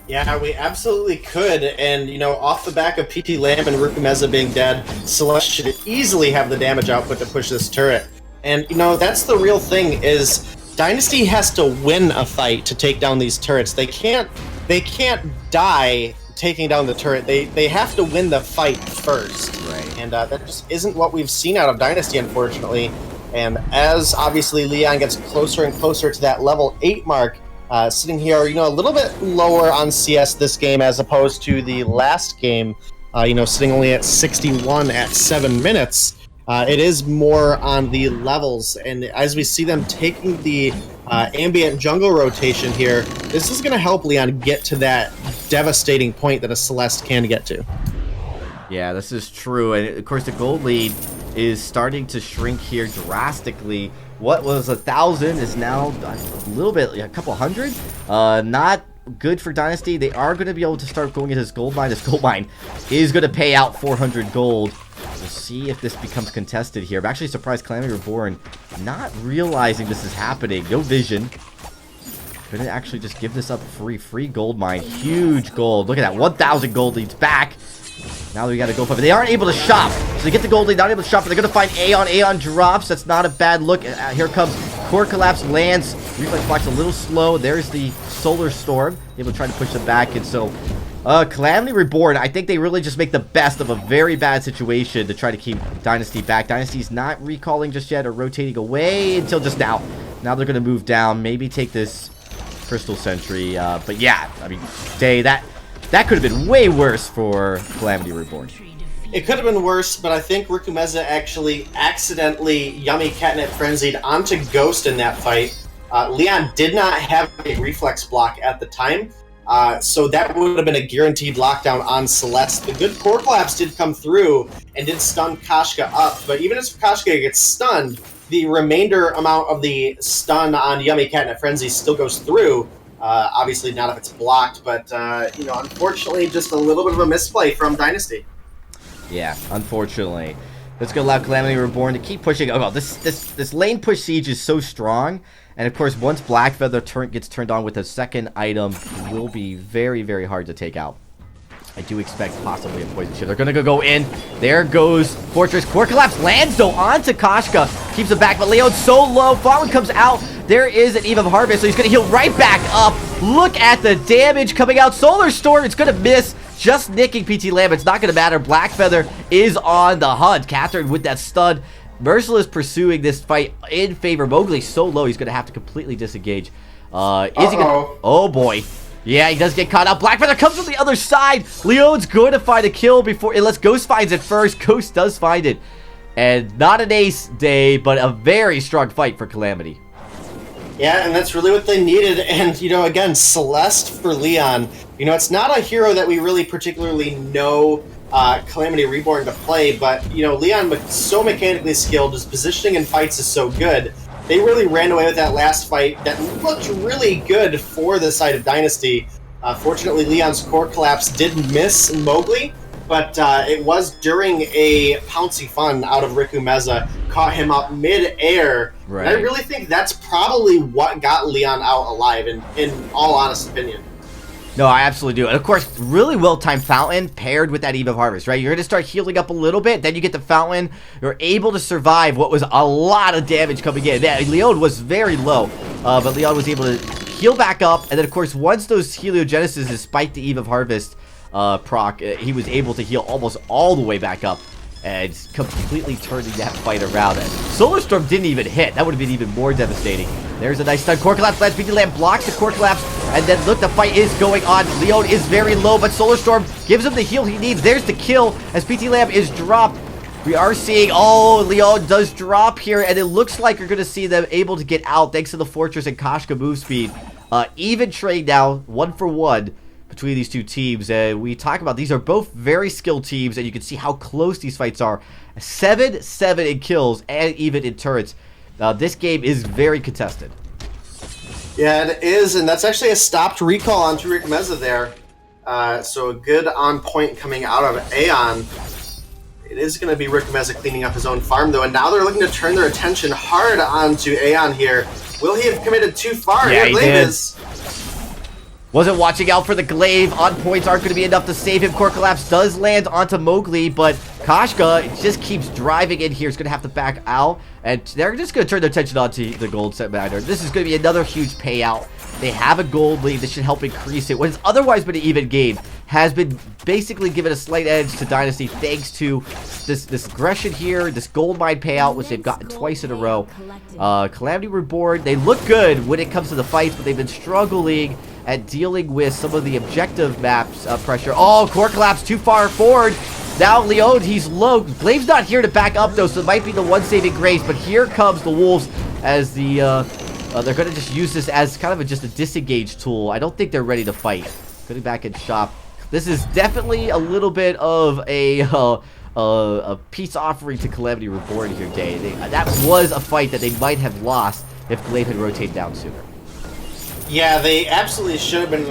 Yeah, we absolutely could, and, you know, off the back of PT Lamb and Rikameza being dead, Celeste should easily have the damage output to push this turret. And, you know, that's the real thing, is Dynasty has to win a fight to take down these turrets. They can't die taking down the turret. They have to win the fight first. Right. And that just isn't what we've seen out of Dynasty, unfortunately. And as, obviously, Leon gets closer and closer to that level 8 mark, sitting here, you know, a little bit lower on CS this game as opposed to the last game, you know, sitting only at 61 at 7 minutes. It is more on the levels, and as we see them taking the ambient jungle rotation here, this is going to help Leon get to that devastating point that a Celeste can get to. Yeah, this is true, and of course the gold lead is starting to shrink here drastically. What was 1,000 is now a little bit, a couple hundred. Not good for Dynasty. They are going to be able to start going into this gold mine. This gold mine is going to pay out 400 gold. We'll see if this becomes contested here. I'm actually surprised Calamity Reborn not realizing this is happening. No vision. Gonna actually just give this up free. Free gold mine. Huge gold. Look at that. 1,000 gold leads back. Now we gotta go for it. They aren't able to shop. So they get the gold lead, not able to shop, but they're gonna find Aeon. Aeon drops. That's not a bad look. Here comes Core Collapse lands. Reflex block's a little slow. There's the Solar Storm. Able to try to push them back. And so Calamity Reborn, I think they really just make the best of a very bad situation to try to keep Dynasty back. Dynasty's not recalling just yet or rotating away until just now. Now they're gonna move down, maybe take this Crystal Sentry. But yeah, I mean, that could have been way worse for Calamity Reborn. It could have been worse, but I think Rikameza actually accidentally Yummy Catnip Frenzied onto Ghost in that fight. Leon did not have a reflex block at the time, so that would have been a guaranteed lockdown on Celeste. The good Core Collapse did come through and did stun Kashka up, but even if Kashka gets stunned, the remainder amount of the stun on Yummy Catnip Frenzy still goes through. Obviously not if it's blocked, but you know, unfortunately, just a little bit of a misplay from Dynasty. Yeah, unfortunately. That's gonna allow Calamity Reborn to keep pushing. Oh, this lane push siege is so strong, and of course, once Blackfeather gets turned on with a second item, it will be very, very hard to take out. I do expect possibly a poison shield. They're gonna go in. There goes Fortress. Core Collapse lands though onto Kashka. Keeps it back, but Leon's so low. Fallen comes out. There is an Eve of Harvest, so he's gonna heal right back up. Look at the damage coming out. Solar Storm, it's gonna miss. Just nicking PT Lamb. It's not gonna matter. Blackfeather is on the hunt. Catherine with that stun. Merciless pursuing this fight in favor. Mowgli so low, he's gonna have to completely disengage. Is he gonna? Oh boy. Yeah, he does get caught out. Blackfeather comes from the other side. Leon's going to find a kill before, unless Ghost finds it first. Ghost does find it. And not an ace day, but a very strong fight for Calamity. Yeah, and that's really what they needed. And, again, Celeste for Leon. It's not a hero that we really particularly know Calamity Reborn to play, but, Leon, so mechanically skilled, his positioning in fights is so good. They really ran away with that last fight that looked really good for the side of Dynasty. Fortunately, Leon's core collapse did miss Mowgli, but it was during a Pouncy Fun out of Riku Meza, caught him up mid-air. Right. And I really think that's probably what got Leon out alive, in all honest opinion. No, I absolutely do. And of course, really well-timed Fountain paired with that Eve of Harvest, right? You're going to start healing up a little bit, then you get the Fountain. You're able to survive what was a lot of damage coming in. Yeah, Leon was very low, but Leon was able to heal back up. And then, of course, once those Heliogenesis spiked the Eve of Harvest proc, he was able to heal almost all the way back up and completely turning that fight around. And Solar Storm didn't even hit. That would have been even more devastating. There's a nice stun. Core Collapse lands. PT Lamb blocks the Core Collapse. And then, look, the fight is going on. Leon is very low, but Solar Storm gives him the heal he needs. There's the kill as PT Lamb is dropped. We are seeing, Leon does drop here, and it looks like you're going to see them able to get out thanks to the Fortress and Koshka move speed. Even trade now, 1-for-1 between these two teams. We talk about these are both very skilled teams, and you can see how close these fights are. 7-7 in kills and even in turrets. This game is very contested. Yeah, it is, and that's actually a stopped recall on Riku Meza there. So a good on point coming out of Aeon. It is going to be Riku Meza cleaning up his own farm, though, and now they're looking to turn their attention hard onto Aeon here. Will he have committed too far? Yeah, Here, he did. is. Wasn't watching out for the glaive. On points aren't going to be enough to save him. Core Collapse does land onto Mowgli, but Koshka just keeps driving in here. He's going to have to back out, and they're just going to turn their attention onto the gold set matter. This is going to be another huge payout. They have a gold lead. This should help increase it. What has otherwise been an even game has been basically given a slight edge to Dynasty thanks to this aggression here, this gold mine payout, which they've gotten twice in a row. Calamity Reborn, they look good when it comes to the fights, but they've been struggling at dealing with some of the objective maps pressure. Oh, Core Collapse too far forward. Now Leon, he's low. Glaive's not here to back up though, so it might be the one saving grace, but here comes the Wolves as the they're going to just use this as kind of just a disengage tool. I don't think they're ready to fight. Going back in shop. This is definitely a little bit of a peace offering to Calamity Reborn here, Day. That was a fight that they might have lost if Glaive had rotated down sooner. Yeah, they absolutely should have been in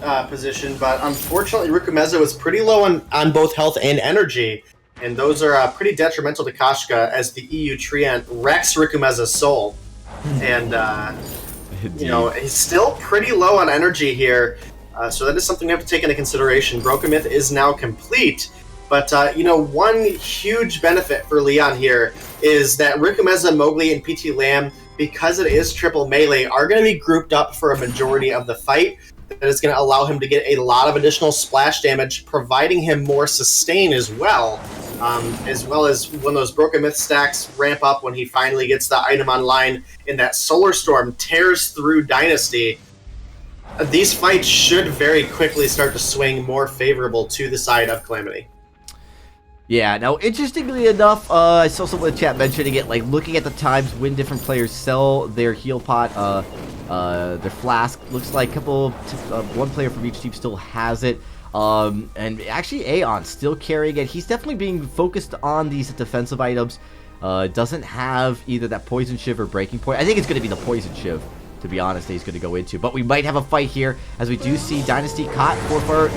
a position, but unfortunately Riku Meza was pretty low on both health and energy, and those are pretty detrimental to Koshka as the EU Treant wrecks Riku Meza's soul. And, he's still pretty low on energy here, so that is something we have to take into consideration. Broken Myth is now complete, but, one huge benefit for Leon here is that Riku Meza, Mowgli, and PT Lamb, because it is triple melee, are going to be grouped up for a majority of the fight. That is going to allow him to get a lot of additional splash damage, providing him more sustain as well as when those Broken Myth stacks ramp up when he finally gets the item online and that Solar Storm tears through Dynasty. These fights should very quickly start to swing more favorable to the side of Calamity. Yeah, now, interestingly enough, I saw someone in the chat mentioning it, like, looking at the times when different players sell their heal pot, their flask. Looks like one player from each team still has it. And actually, Aeon still carrying it. He's definitely being focused on these defensive items. Doesn't have either that Poison Shiv or Breaking Point. I think it's going to be the Poison Shiv, to be honest, that he's going to go into. But we might have a fight here, as we do see Dynasty caught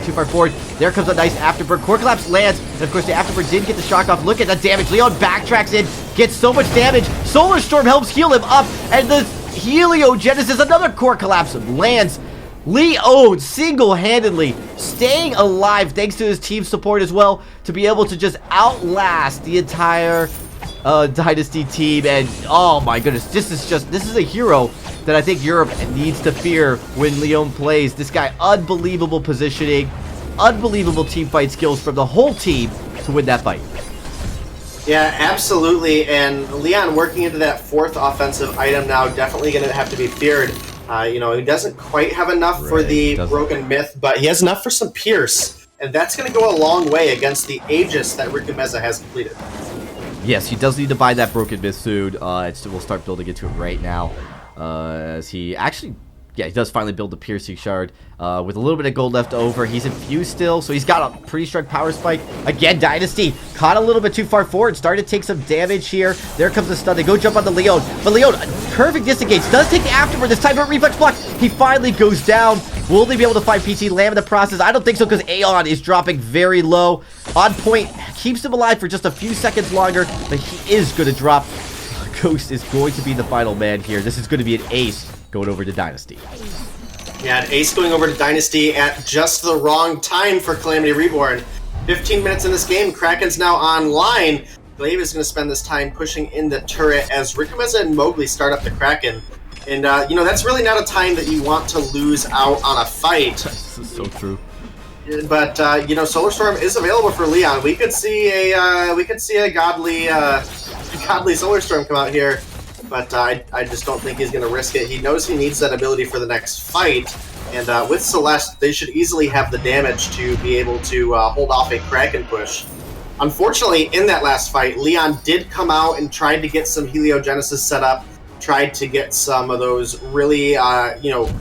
too far forward. There comes a nice Afterbird. Core Collapse lands, and of course the Afterbird did get the shock off. Look at the damage. Leon backtracks in, gets so much damage. Solar Storm helps heal him up, and the Heliogenesis, another Core Collapse, lands. Leon single-handedly staying alive thanks to his team support as well to be able to just outlast the entire Dynasty team. And oh my goodness, this is a hero that I think Europe needs to fear when Leon plays. This guy, unbelievable positioning, unbelievable team fight skills from the whole team to win that fight. Yeah, absolutely, and Leon working into that fourth offensive item now, definitely going to have to be feared. He doesn't quite have enough for the Broken Myth, but he has enough for some Pierce, and that's going to go a long way against the Aegis that Riku Meza has completed. Yes, he does need to buy that Broken Myth soon. We'll start building into it right now. as he actually... Yeah, he does finally build the piercing shard with a little bit of gold left over. He's infused still, so he's got a pretty strong power spike. Again, Dynasty caught a little bit too far forward, started to take some damage here. There comes the stun. They go jump on the Leon, but Leon, perfect disengage, does take the afterward this time, but reflex block. He finally goes down. Will they be able to find PT Lamb in the process? I don't think so, because Aeon is dropping very low. On point, keeps him alive for just a few seconds longer, but he is going to drop. Ghost is going to be the final man here. This is going to be an ace going over to Dynasty. Yeah, an ace going over to Dynasty at just the wrong time for Calamity Reborn. 15 minutes in this game, Kraken's now online. Glaive is going to spend this time pushing in the turret as Rikumeza and Mowgli start up the Kraken. And, that's really not a time that you want to lose out on a fight. This is so true. But, Solar Storm is available for Leon. We could see a godly Solar Storm come out here. But I just don't think he's going to risk it. He knows he needs that ability for the next fight. And with Celeste, they should easily have the damage to be able to hold off a Kraken push. Unfortunately, in that last fight, Leon did come out and tried to get some Heliogenesis set up. Tried to get some of those really,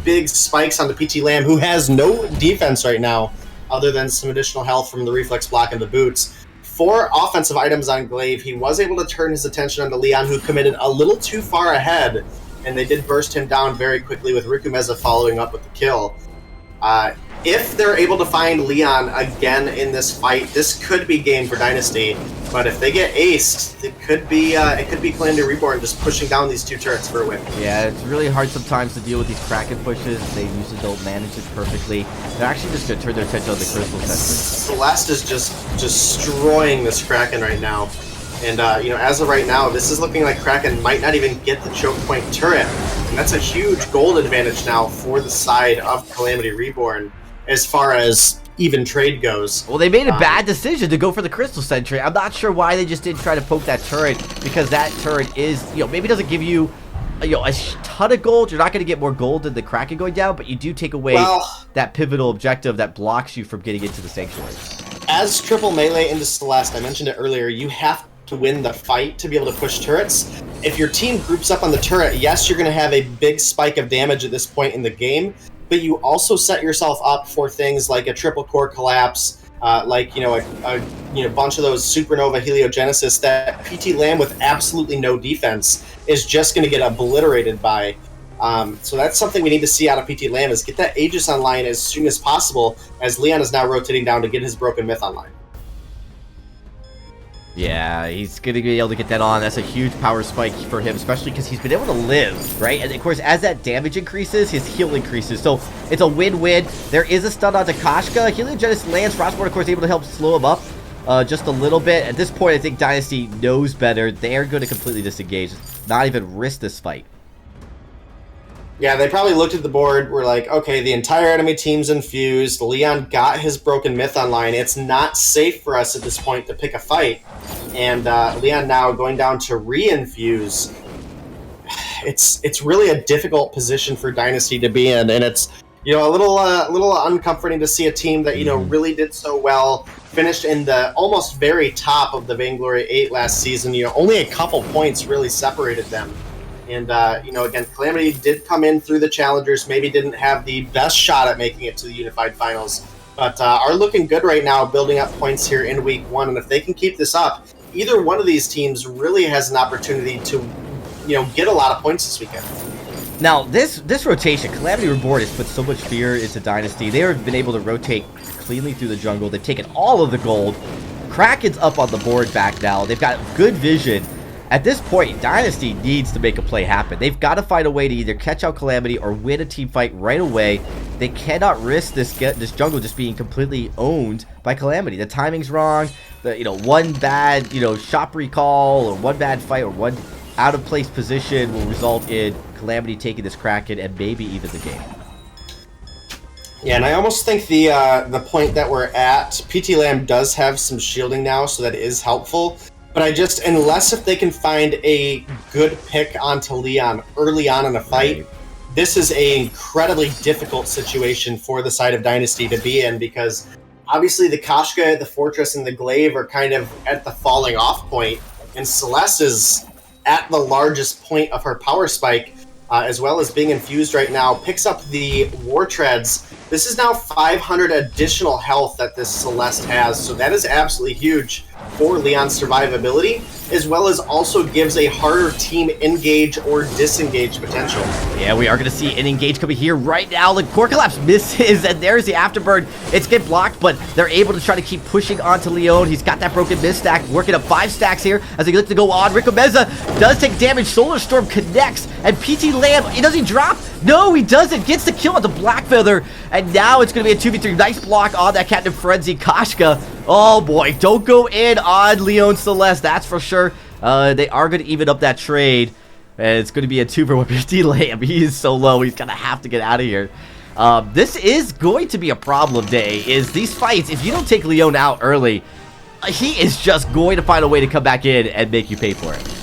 big spikes on the PT Lamb, who has no defense right now, other than some additional health from the reflex block and the boots. 4 offensive items on Glaive. He was able to turn his attention onto Leon, who committed a little too far ahead, and they did burst him down very quickly with Rikumeza following up with the kill. If they're able to find Leon again in this fight, this could be game for Dynasty. But if they get aced, it could be Calamity Reborn just pushing down these 2 turrets for a win. Yeah, it's really hard sometimes to deal with these Kraken pushes. They usually don't manage it perfectly. They're actually just going to turn their attention on the Crystal Sentry. Celeste is just destroying this Kraken right now. And, as of right now, this is looking like Kraken might not even get the choke point turret. And that's a huge gold advantage now for the side of Calamity Reborn as far as even trade goes. Well, they made a bad decision to go for the Crystal Sentry. I'm not sure why they just didn't try to poke that turret, because that turret is, maybe doesn't give you, a ton of gold. You're not going to get more gold than the Kraken going down, but you do take away that pivotal objective that blocks you from getting into the Sanctuary. As triple melee into Celeste, I mentioned it earlier, you have to win the fight to be able to push turrets. If your team groups up on the turret, yes, you're going to have a big spike of damage at this point in the game, but you also set yourself up for things like a triple core collapse, a bunch of those supernova heliogenesis that PT Lamb with absolutely no defense is just going to get obliterated by. So that's something we need to see out of PT Lamb, is get that Aegis online as soon as possible, as Leon is now rotating down to get his Broken Myth online. Yeah, he's going to be able to get that on. That's a huge power spike for him, especially because he's been able to live, right? And, of course, as that damage increases, his heal increases. So it's a win-win. There is a stun on Takashka. Heliogenesis lands. Frostborn, of course, able to help slow him up just a little bit. At this point, I think Dynasty knows better. They're going to completely disengage, not even risk this fight. Yeah, they probably looked at the board, were like, okay, the entire enemy team's infused, Leon got his Broken Myth online, it's not safe for us at this point to pick a fight, and Leon now going down to re-infuse. It's really a difficult position for Dynasty to be in, and it's a little uncomforting to see a team that really did so well, finished in the almost very top of the Vainglory8 last season. Only a couple points really separated them. And, again, Calamity did come in through the Challengers, maybe didn't have the best shot at making it to the Unified Finals, but are looking good right now, building up points here in Week 1. And if they can keep this up, either one of these teams really has an opportunity to, get a lot of points this weekend. Now, this rotation, Calamity Reborn has put so much fear into Dynasty. They have been able to rotate cleanly through the jungle. They've taken all of the gold. Kraken's up on the board back now. They've got good vision. At this point, Dynasty needs to make a play happen. They've got to find a way to either catch out Calamity or win a team fight right away. They cannot risk this jungle just being completely owned by Calamity. The timing's wrong. One bad, shop recall or one bad fight or one out-of-place position will result in Calamity taking this Kraken and maybe even the game. Yeah, and I almost think the point that we're at, PT Lamb does have some shielding now, so that is helpful. But unless if they can find a good pick onto Leon early on in a fight, this is an incredibly difficult situation for the side of Dynasty to be in, because obviously the Kashka, the Fortress, and the Glaive are kind of at the falling off point, and Celeste is at the largest point of her power spike. as well as being infused right now, picks up the War Treads. This is now 500 additional health that this Celeste has, so that is absolutely huge for Leon's survivability, as well as also gives a harder team engage or disengage potential. Yeah, we are going to see an engage coming here right now. The core collapse misses, and there's the afterburn. It's get blocked, but they're able to try to keep pushing onto Leon. He's got that broken mist stack, working up 5 stacks here as he looks to go on. Rico Meza does take damage. Solar Storm connects, and PT Lamb, does he drop? No, he doesn't. Gets the kill on the Black Feather, and now it's going to be a 2v3. Nice block on that Captain Frenzy. Koshka, oh boy, don't go in on Leon Celeste, that's for sure. They are going to even up that trade, and it's going to be a 2 for PT Lamb. He is so low, he's going to have to get out of here. This is going to be a problem day, is these fights, if you don't take Leon out early, he is just going to find a way to come back in and make you pay for it.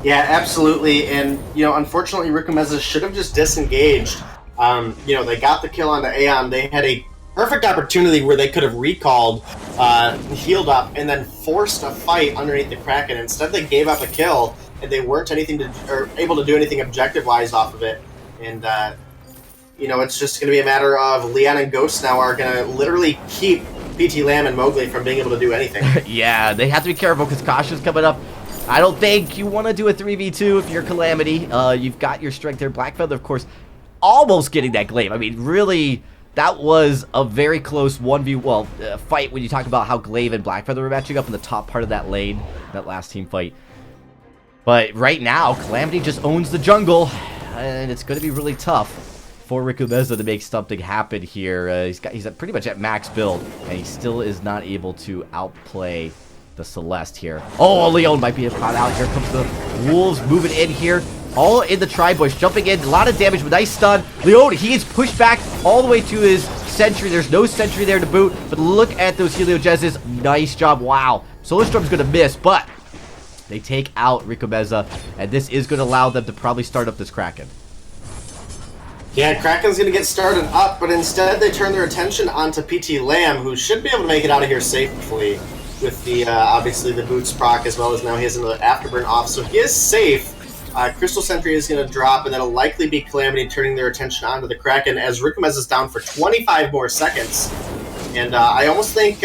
Yeah, absolutely, and, unfortunately, Rico Meza should have just disengaged. They got the kill onto Aeon. They had a perfect opportunity where they could have recalled, healed up, and then forced a fight underneath the Kraken. Instead, they gave up a kill, and they weren't able to do anything objective-wise off of it. And, it's just going to be a matter of Leon and Ghost now are going to literally keep PT Lamb and Mowgli from being able to do anything. Yeah, they have to be careful because Kasha's coming up. I don't think you want to do a 3v2 if you're Calamity. You've got your strength there. Black Feather, of course, almost getting that glaive. I mean, really, that was a very close 1v, fight when you talk about how Glaive and Black Feather were matching up in the top part of that lane, that last team fight. But right now, Calamity just owns the jungle, and it's going to be really tough for Rico Meza to make something happen here. He's pretty much at max build, and he still is not able to outplay the Celeste here. Oh, Leon might be caught out. Here comes the Wolves moving in here. All in the tri-bush, jumping in, a lot of damage with nice stun. Leon, he is pushed back all the way to his sentry. There's no sentry there to boot, but look at those Helio Jezzes. Nice job. Wow. Solar Storm's going to miss, but they take out Rico Meza, and this is going to allow them to probably start up this Kraken. Yeah, Kraken's going to get started up, but instead they turn their attention onto PT Lamb, who should be able to make it out of here safely with the, obviously, the boots proc, as well as now he has another afterburn off, so he is safe. Crystal Sentry is going to drop, and that'll likely be Calamity turning their attention onto the Kraken as Rico Meza is down for 25 more seconds. And I almost think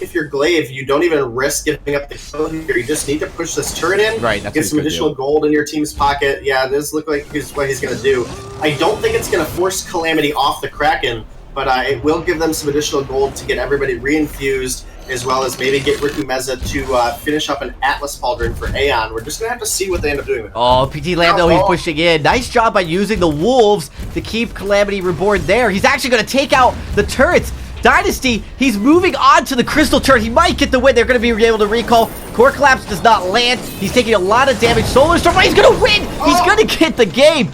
if you're Glaive, you don't even risk giving up the kill here. You just need to push this turret in, get some additional gold in your team's pocket. Yeah, this looks like what he's going to do. I don't think it's going to force Calamity off the Kraken, but it will give them some additional gold to get everybody reinfused, as well as maybe get Rico Meza to finish up an Atlas Pauldron for Aeon. We're just going to have to see what they end up doing with it. Oh, PT Lamb, though, he's pushing in. Nice job by using the Wolves to keep Calamity Reborn there. He's actually going to take out the turrets. Dynasty, he's moving on to the Crystal turret. He might get the win. They're going to be able to recall. Core Collapse does not land. He's taking a lot of damage. Solar Storm, he's going to win. He's going to get the game.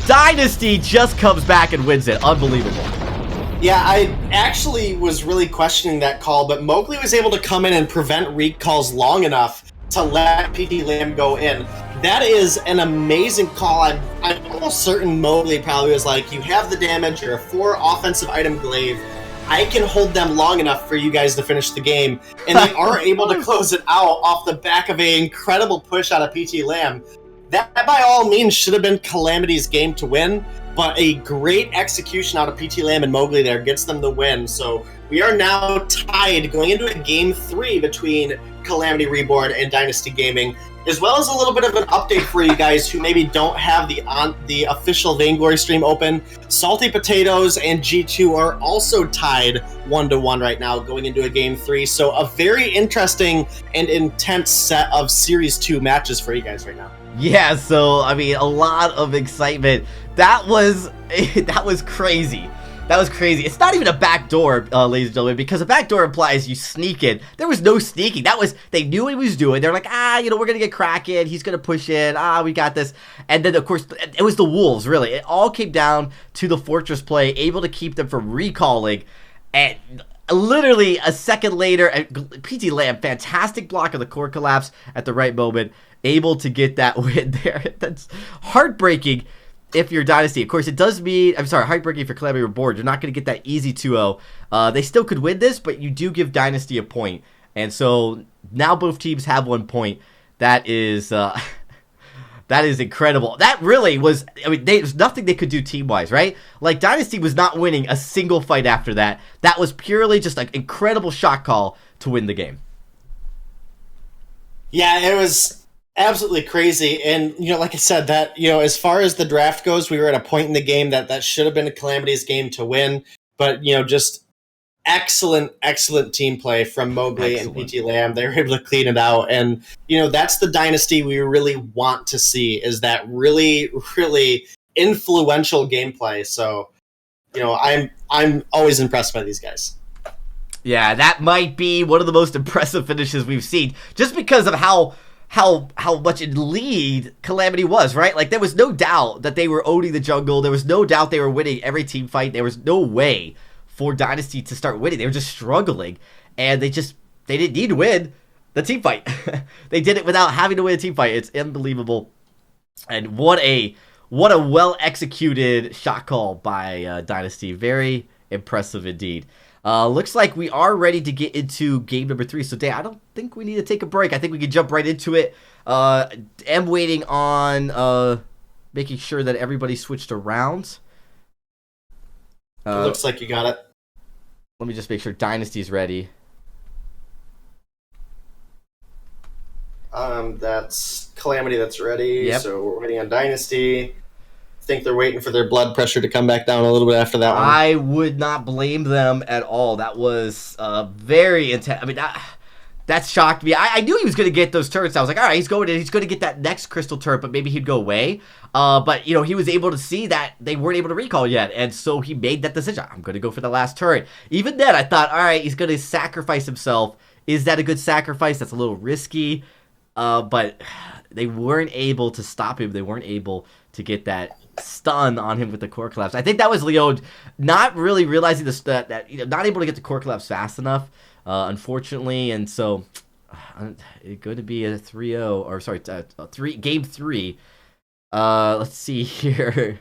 Dynasty just comes back and wins it. Unbelievable. Yeah, I actually was really questioning that call, but Mowgli was able to come in and prevent recalls long enough to let PT Lamb go in. That is an amazing call. I'm almost certain Mowgli probably was like, you have the damage, you're a 4 offensive item Glaive. I can hold them long enough for you guys to finish the game. And they are able to close it out off the back of an incredible push out of PT Lamb. That, by all means, should have been Calamity's game to win, but a great execution out of PT Lamb and Mowgli there gets them the win. So we are now tied going into a game 3 between Calamity Reborn and Dynasty Gaming, as well as a little bit of an update for you guys who maybe don't have the official Vainglory stream open. Salty Potatoes and G2 are also tied 1-1 right now going into a game 3. So a very interesting and intense set of Series 2 matches for you guys right now. Yeah, so, I mean, a lot of excitement. That was crazy. That was crazy. It's not even a backdoor, ladies and gentlemen, because a backdoor implies you sneak in. There was no sneaking. They knew what he was doing. They're like, we're going to get Kraken. He's going to push in. We got this. And then, of course, it was the Wolves, really. It all came down to the Fortress play, able to keep them from recalling. And literally a second later, PT Lamb, fantastic block of the core collapse at the right moment, able to get that win there. That's heartbreaking if you're Dynasty. Of course, it does mean, heartbreaking for Calamity Reborn. You're not going to get that easy 2-0. They still could win this, but you do give Dynasty a point. And so now both teams have 1 point. That is, That is incredible. That really was, I mean, there's nothing they could do team-wise, right? Like, Dynasty was not winning a single fight after that. That was purely just an incredible shot call to win the game. Yeah, it was absolutely crazy. And, like I said, that, as far as the draft goes, we were at a point in the game that should have been a Calamity's game to win. But, just excellent team play from Mowgli and PT Lamb. They were able to clean it out. And, that's the Dynasty we really want to see, is that really, really influential gameplay. So, I'm always impressed by these guys. Yeah, that might be one of the most impressive finishes we've seen, just because of how much in lead Calamity was, right? Like, there was no doubt that they were owning the jungle. There was no doubt they were winning every team fight. There was no way for Dynasty to start winning. They were just struggling, and they didn't need to win the team fight. They did it without having to win a team fight. It's unbelievable. And what a well-executed shot call by Dynasty. Very impressive indeed. Looks like we are ready to get into game number 3. So, Dan, I don't think we need to take a break. I think we can jump right into it. I'm waiting on making sure that everybody switched around. It looks like you got it. Let me just make sure Dynasty's ready. That's Calamity that's ready. Yep. So we're waiting on Dynasty. I think they're waiting for their blood pressure to come back down a little bit after that one. I would not blame them at all. That was very intense. I mean, that shocked me. I knew he was going to get those turrets. I was like, all right, he's going to get that next crystal turret, but maybe he'd go away. But, he was able to see that they weren't able to recall yet, and so he made that decision. I'm going to go for the last turret. Even then, I thought, all right, he's going to sacrifice himself. Is that a good sacrifice? That's a little risky. But they weren't able to stop him. They weren't able to get that stun on him with the core collapse. I think that was Leon not really realizing that not able to get the core collapse fast enough, unfortunately, and so it's going to be a 3-0 or sorry, game 3. Let's see here.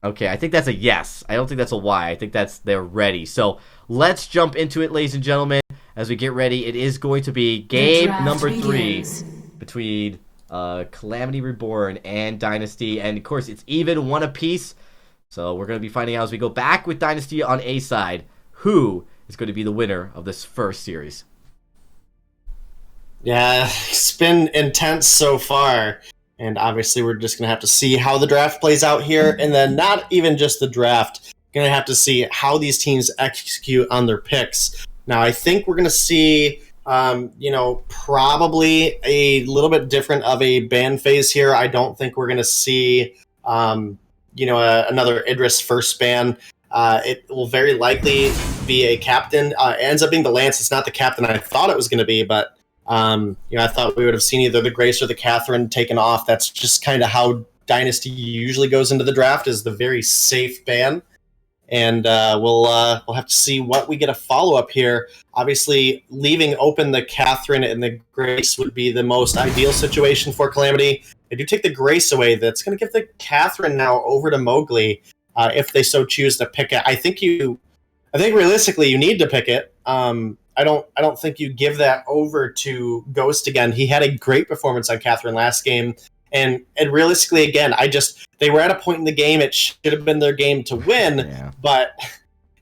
Okay, I think that's a yes. I don't think that's a Y. I think they're ready. So let's jump into it, ladies and gentlemen. As we get ready, it is going to be game number 3 between Calamity Reborn and Dynasty. And, of course, it's even one apiece. So we're going to be finding out as we go back with Dynasty on A side who is going to be the winner of this first series. Yeah, it's been intense so far. And obviously we're just going to have to see how the draft plays out here. And then not even just the draft. Going to have to see how these teams execute on their picks. Now, I think we're going to see, probably a little bit different of a ban phase here. I don't think we're going to see, another Idris first ban. It will very likely be a captain. It ends up being the Lance. It's not the captain I thought it was going to be, but, I thought we would have seen either the Grace or the Catherine taken off. That's just kind of how Dynasty usually goes into the draft, is the very safe ban. And we'll have to see what we get a follow-up here. Obviously, leaving open the Catherine and the Grace would be the most ideal situation for Calamity. They do take the Grace away. That's going to give the Catherine now over to Mowgli if they so choose to pick it. I think realistically you need to pick it. I don't think you give that over to Ghost again. He had a great performance on Catherine last game. And realistically, again, they were at a point in the game, it should have been their game to win, Yeah. But,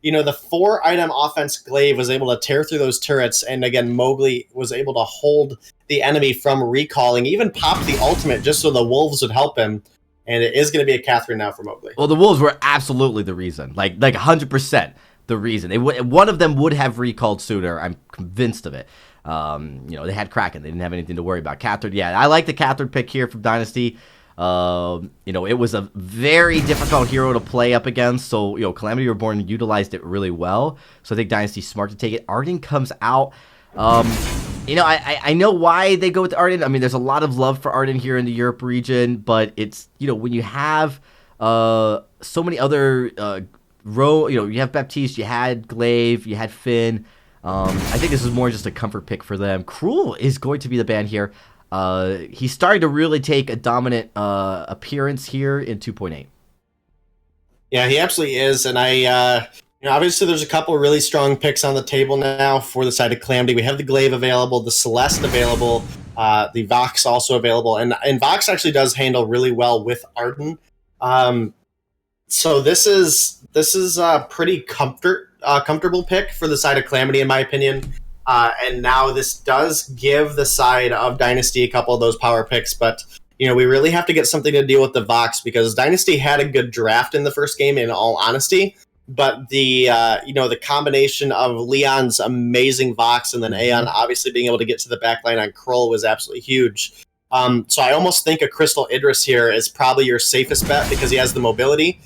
the 4-item offense glaive was able to tear through those turrets, and again, Mowgli was able to hold the enemy from recalling, even pop the ultimate just so the wolves would help him, and it is going to be a Catherine now for Mowgli. Well, the wolves were absolutely the reason, like 100% the reason. One of them would have recalled sooner, I'm convinced of it. They had Kraken. They didn't have anything to worry about. Catherine, yeah, I like the Catherine pick here from Dynasty. It was a very difficult hero to play up against, so, Calamity Reborn utilized it really well. So I think Dynasty's smart to take it. Arden comes out. I know why they go with Arden. I mean, there's a lot of love for Arden here in the Europe region, but it's, when you have so many other you have Baptiste, you had Glaive, you had Finn. I think this is more just a comfort pick for them. Cruel is going to be the ban here. He's starting to really take a dominant appearance here in 2.8. Yeah, he absolutely is. And obviously there's a couple of really strong picks on the table now for the side of Calamity. We have the Glaive available, the Celeste available. The Vox also available, and Vox actually does handle really well with Arden. So this is a pretty comfortable pick for the side of Calamity, in my opinion. And now this does give the side of Dynasty a couple of those power picks, but we really have to get something to deal with the Vox, because Dynasty had a good draft in the first game, in all honesty. But the combination of Leon's amazing Vox and then Aeon obviously being able to get to the backline on Kroll was absolutely huge. So I almost think a Crystal Idris here is probably your safest bet, because he has the mobility.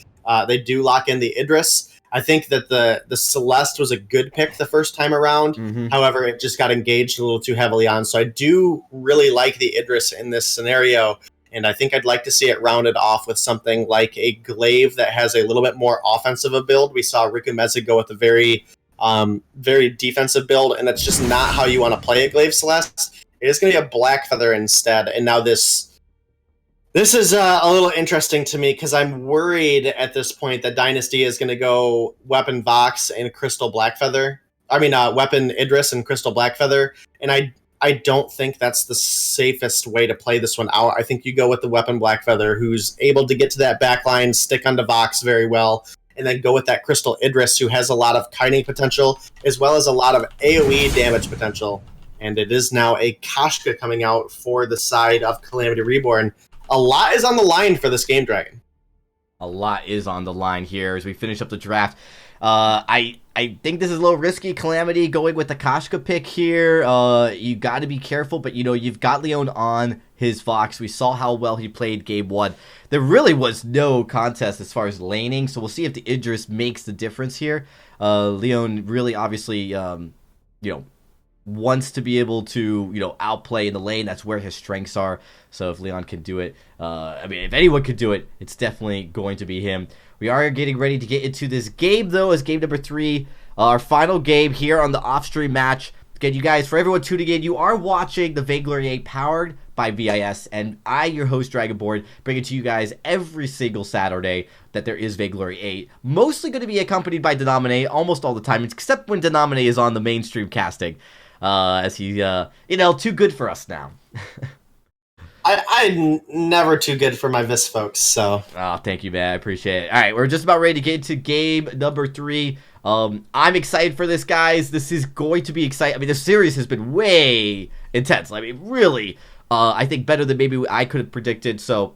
They do lock in the Idris. I think that the Celeste was a good pick the first time around. However, it just got engaged a little too heavily on. So I do really like the Idris in this scenario. And I think I'd like to see it rounded off with something like a Glaive that has a little bit more offensive a build. We saw Riku Meza go with a very defensive build, and that's just not how you want to play a Glaive Celeste. It is going to be a Black Feather instead. And now this is a little interesting to me, because I'm worried at this point that Dynasty is going to go Weapon Vox and Crystal Blackfeather. Weapon Idris and Crystal Blackfeather. And I don't think that's the safest way to play this one out. I think you go with the Weapon Blackfeather, who's able to get to that backline, stick onto Vox very well, and then go with that Crystal Idris, who has a lot of kiting potential, as well as a lot of AoE damage potential. And it is now a Kashka coming out for the side of Calamity Reborn. A lot is on the line for this game, Dragon. A lot is on the line here as we finish up the draft. I think this is a little risky, Calamity, going with the Kashka pick here. You got to be careful, but you've got Leon on his Vox. We saw how well he played game 1. There really was no contest as far as laning, so we'll see if the Idris makes the difference here. Leon really obviously, wants to be able to, outplay in the lane. That's where his strengths are. So if Leon can do it, if anyone could do it, it's definitely going to be him. We are getting ready to get into this game, though, as game number 3, our final game here on the off-stream match. Again, you guys, for everyone tuning in, you are watching the Vainglory8 powered by VIS, and I, your host, Dragonborn, bring it to you guys every single Saturday that there is Vainglory8. Mostly going to be accompanied by Denominate almost all the time, except when Denominate is on the mainstream casting. As he, too good for us now. I'm never too good for my Vis folks, so. Oh, thank you, man. I appreciate it. All right, we're just about ready to get into game number 3. I'm excited for this, guys. This is going to be exciting. The series has been way intense. Really, I think better than maybe I could have predicted. So,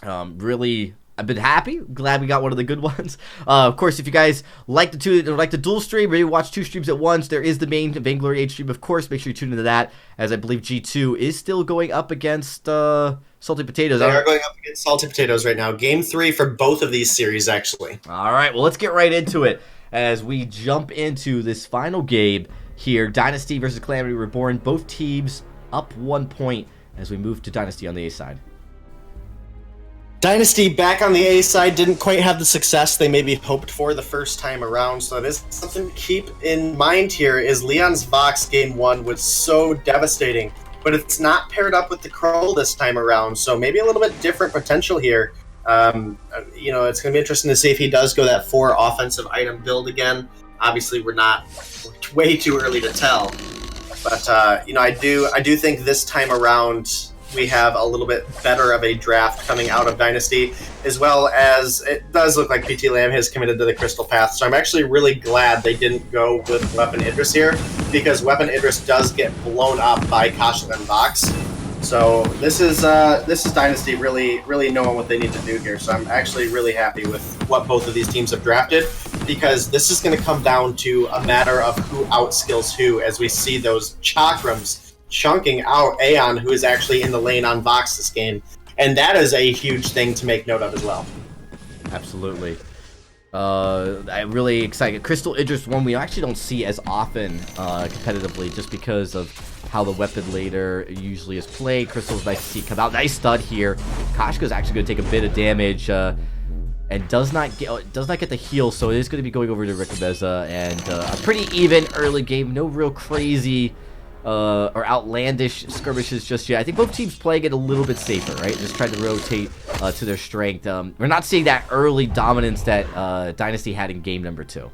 really, I've been happy. Glad we got one of the good ones. Of course, if you guys like the dual stream, maybe watch 2 streams at once, there is the main Vainglory8 stream, of course. Make sure you tune into that, as I believe G2 is still going up against Salty Potatoes. They are going up against Salty Potatoes right now. Game 3 for both of these series, actually. All right, well, let's get right into it as we jump into this final game here. Dynasty versus Calamity Reborn. Both teams up 1 point as we move to Dynasty on the A side. Dynasty back on the A side didn't quite have the success they maybe hoped for the first time around, so that is something to keep in mind here. Is Leon's Vox game 1 was so devastating, but it's not paired up with the Kroll this time around, so maybe a little bit different potential here. It's going to be interesting to see if he does go that 4 offensive item build again. Obviously, we're way too early to tell, but I do think this time around we have a little bit better of a draft coming out of Dynasty, as well as it does look like PT Lamb has committed to the Crystal Path. So I'm actually really glad they didn't go with Weapon Idris here, because Weapon Idris does get blown up by Kasha and Vox. So this is Dynasty really knowing what they need to do here. So I'm actually really happy with what both of these teams have drafted, because this is going to come down to a matter of who outskills who, as we see those chakrams chunking out Aeon, who is actually in the lane on Vox this game. And that is a huge thing to make note of as well. Absolutely. I'm really excited. Crystal Idris, one we actually don't see as often competitively, just because of how the weapon later usually is played. Crystal's nice to see come out. Nice stud here. Kashka's actually going to take a bit of damage and does not get the heal, so it is going to be going over to Rikameza, and a pretty even early game. No real crazy or outlandish skirmishes just yet. I think both teams playing it a little bit safer, right? Just trying to rotate to their strength. We're not seeing that early dominance that Dynasty had in game number 2.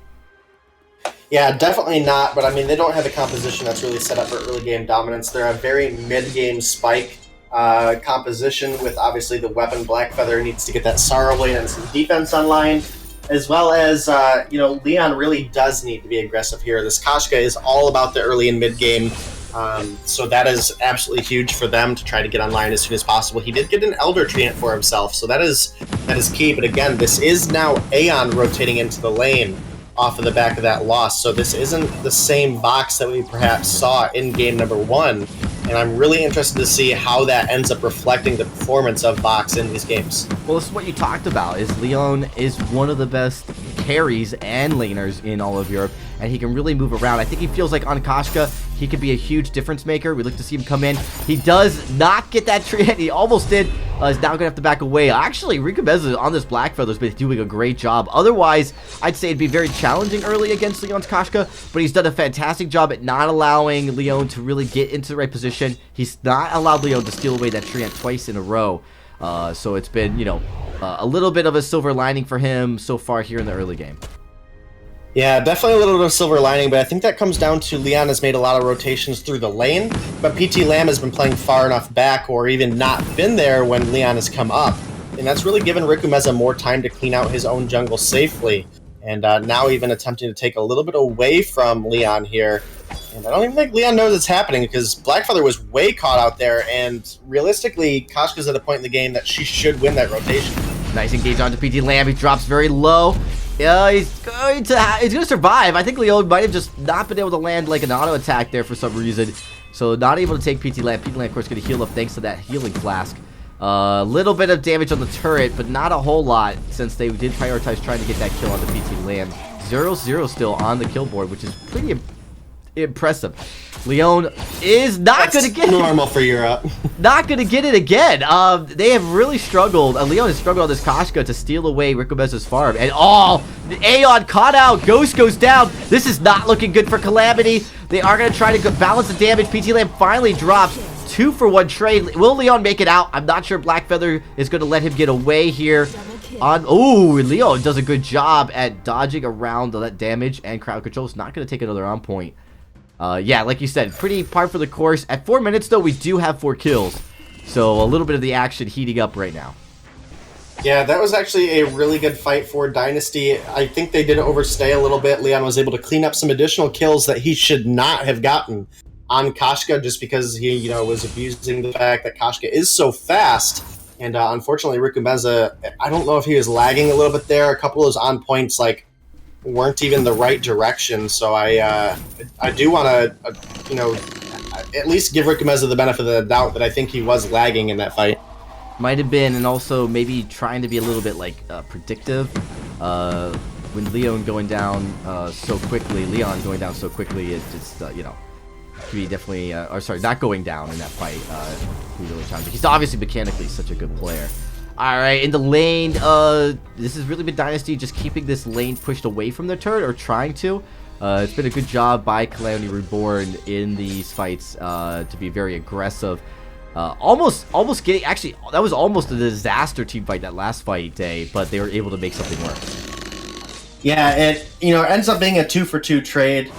Yeah, definitely not, but I mean, they don't have a composition that's really set up for early game dominance. They're a very mid-game spike composition with obviously the weapon Blackfeather needs to get that Sorrow Blade and some defense online, as well as, Leon really does need to be aggressive here. This Koshka is all about the early and mid-game, so that is absolutely huge for them to try to get online as soon as possible. He did get an Elder Treant for himself, so that is key, but again, this is now Aeon rotating into the lane off of the back of that loss. So this isn't the same box that we perhaps saw in game number 1. And I'm really interested to see how that ends up reflecting the performance of Vox in these games. Well, this is what you talked about, is Leon is one of the best carries and laners in all of Europe, and he can really move around. I think he feels like on Koshka, he could be a huge difference maker. We look to see him come in. He does not get that tree hit. He almost did. He's now going to have to back away. Actually, Rikumeza on this Blackfeather has been doing a great job. Otherwise, I'd say it'd be very challenging early against Leon's Koshka, but he's done a fantastic job at not allowing Leon to really get into the right position. He's not allowed Leon to steal away that Treant twice in a row. So it's been, a little bit of a silver lining for him so far here in the early game. Yeah, definitely a little bit of silver lining, but I think that comes down to Leon has made a lot of rotations through the lane, but PT Lamb has been playing far enough back or even not been there when Leon has come up. And that's really given Rikumeza more time to clean out his own jungle safely. And now even attempting to take a little bit away from Leon here. And I don't even think Leon knows it's happening because Blackfeather was way caught out there, and realistically, Koshka's at a point in the game that she should win that rotation. Nice engage onto PT Lamb. He drops very low. Yeah, he's going to survive. I think Leon might have just not been able to land like an auto attack there for some reason. So not able to take PT Lamb. PT Lamb, of course, going to heal up thanks to that healing flask. A little bit of damage on the turret, but not a whole lot since they did prioritize trying to get that kill on the PT Lamb. 0-0 still on the kill board, which is pretty impressive. Leon is not going to get normal for Europe. Not going to get it again. They have really struggled. Leon has struggled on this Koshka to steal away Rikumeza's farm. And Aeon caught out. Ghost goes down. This is not looking good for Calamity. They are going to try to balance the damage. PT Lamb finally drops. 2-for-1 trade. Will Leon make it out? I'm not sure Blackfeather is going to let him get away here. Leon does a good job at dodging around that damage, and crowd control is not going to take another on point. Yeah, like you said, pretty par for the course. At 4 minutes, though, we do have 4 kills. So a little bit of the action heating up right now. Yeah, that was actually a really good fight for Dynasty. I think they did overstay a little bit. Leon was able to clean up some additional kills that he should not have gotten on Koshka just because he, was abusing the fact that Koshka is so fast. And unfortunately, Rikumeza, I don't know if he was lagging a little bit there. A couple of those on points, weren't even the right direction. So I do want to, at least give Rikumeza the benefit of the doubt that I think he was lagging in that fight. Might have been, and also maybe trying to be a little bit predictive. When Leon going down so quickly, it just could be definitely, not going down in that fight. Really challenging. He's obviously mechanically such a good player. All right, in the lane, this has really been Dynasty just keeping this lane pushed away from the turret, or trying to. It's been a good job by Calamity Reborn in these fights to be very aggressive. Almost getting, actually, that was almost a disaster team fight that last fight day, but they were able to make something work. Yeah, it ends up being a 2-for-2 trade,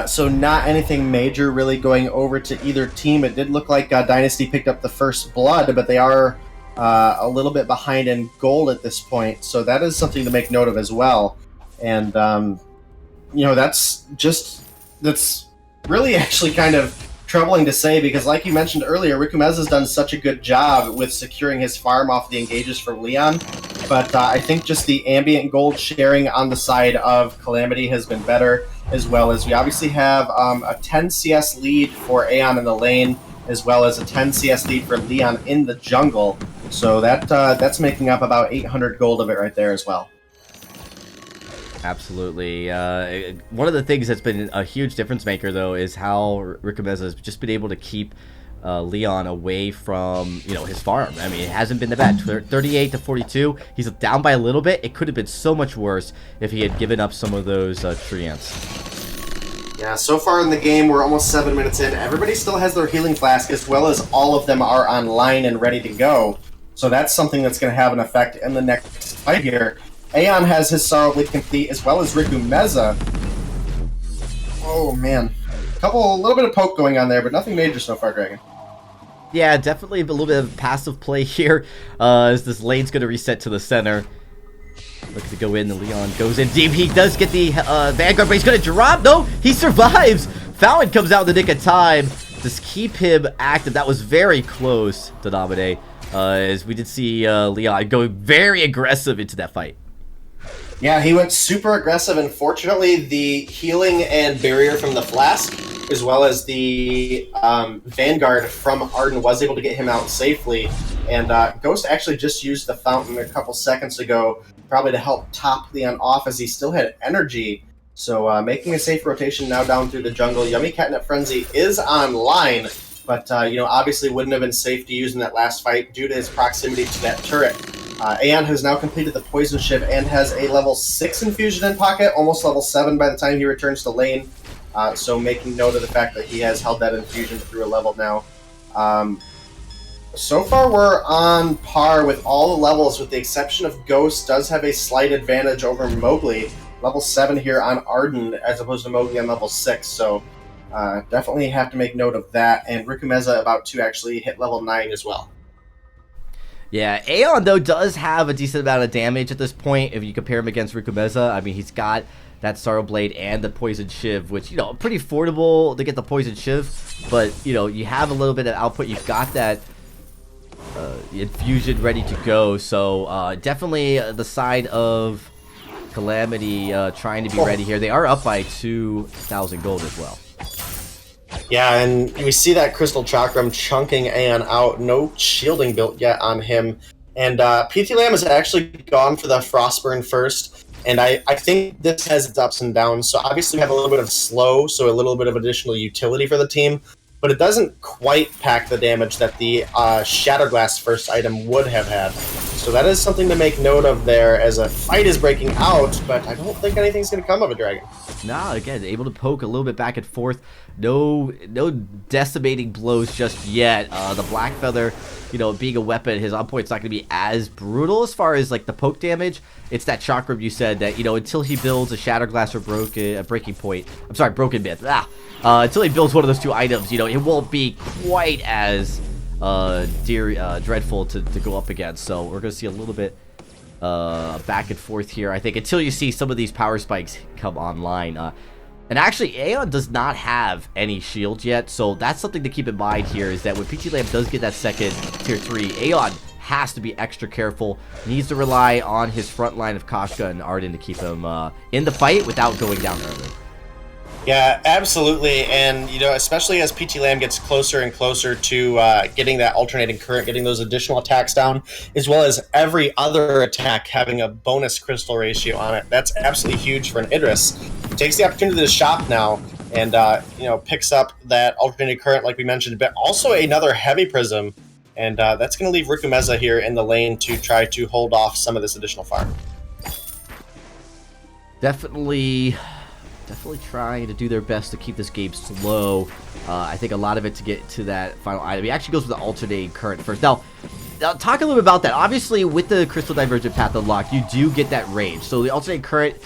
so not anything major really going over to either team. It did look like Dynasty picked up the first blood, but they are a little bit behind in gold at this point, so that is something to make note of as well. And that's really actually kind of troubling to say, because like you mentioned earlier, Rikumeza's done such a good job with securing his farm off the engages for Leon, but I think just the ambient gold sharing on the side of Calamity has been better, as well as we obviously have a 10 CS lead for Aeon in the lane, as well as a 10 CS lead for Leon in the jungle, so that's making up about 800 gold of it right there as well. Absolutely. One of the things that's been a huge difference maker, though, is how Rikumeza has just been able to keep Leon away from, his farm. I mean, it hasn't been that bad. 38 to 42. He's down by a little bit. It could have been so much worse if he had given up some of those treants. Yeah, so far in the game, we're almost 7 minutes in. Everybody still has their healing flask, as well as all of them are online and ready to go. So that's something that's going to have an effect in the next fight here. Aeon has his Sorrow Blade complete, as well as Rikumeza. Oh, man. A little bit of poke going on there, but nothing major so far, Dragon. Yeah, definitely a little bit of passive play here, as this lane's going to reset to the center. Looking to go in, the Leon goes in deep. He does get the Vanguard, but he's going to drop. No, he survives. Fallon comes out in the nick of time. Just keep him active. That was very close to dominate, as we did see Leon going very aggressive into that fight. Yeah, he went super aggressive, and fortunately, the healing and barrier from the Flask, as well as the Vanguard from Arden, was able to get him out safely. And Ghost actually just used the Fountain a couple seconds ago, probably to help top Leon off as he still had energy. So making a safe rotation now down through the jungle. Yummy Catnip Frenzy is online, but obviously wouldn't have been safe to use in that last fight due to his proximity to that turret. Aeon has now completed the Poison Shiv and has a level 6 infusion in pocket, almost level 7 by the time he returns to lane. So making note of the fact that he has held that infusion through a level now. So far we're on par with all the levels, with the exception of Ghost does have a slight advantage over Mowgli. Level 7 here on Arden as opposed to Mowgli on level 6. So definitely have to make note of that. And Rikumeza about to actually hit level 9 as well. Yeah, Aeon, though, does have a decent amount of damage at this point if you compare him against Rikumeza. I mean, he's got that Sorrow Blade and the Poison Shiv, which, pretty affordable to get the Poison Shiv. But, you have a little bit of output. You've got that infusion ready to go. So, definitely the side of Calamity trying to be ready here. They are up by 2,000 gold as well. Yeah, and we see that Crystal Chakram chunking Aeon out. No shielding built yet on him. And PT Lamb has actually gone for the Frostburn first. And I think this has its ups and downs. So obviously we have a little bit of slow, so a little bit of additional utility for the team. But it doesn't quite pack the damage that the Shatterglass first item would have had. So that is something to make note of there as a fight is breaking out, but I don't think anything's going to come of it, Dragon. Nah, again, able to poke a little bit back and forth. No decimating blows just yet. The Black Feather, being a weapon, his on point's not going to be as brutal as far as like the poke damage. It's that chakram you said that until he builds a Shatterglass or Breaking Point. I'm sorry, Broken Myth. Until he builds one of those two items, it won't be quite as dreadful to go up against. So we're going to see a little bit back and forth here, I think, until you see some of these power spikes come online. And actually, Aeon does not have any shield yet, so that's something to keep in mind here, is that when PT Lamb does get that second tier 3, Aeon has to be extra careful, needs to rely on his front line of Koshka and Arden to keep him in the fight without going down early. Yeah, absolutely, and especially as PT Lamb gets closer and closer to getting that alternating current, getting those additional attacks down, as well as every other attack having a bonus crystal ratio on it. That's absolutely huge for an Idris. He takes the opportunity to shop now, and picks up that alternating current, like we mentioned, but also another heavy prism, and that's going to leave Rikumeza here in the lane to try to hold off some of this additional farm. Definitely trying to do their best to keep this game slow. I think a lot of it to get to that final item. He actually goes for the alternating current first. Now, talk a little bit about that. Obviously, with the Crystal Divergent Path unlocked, you do get that range. So the alternating current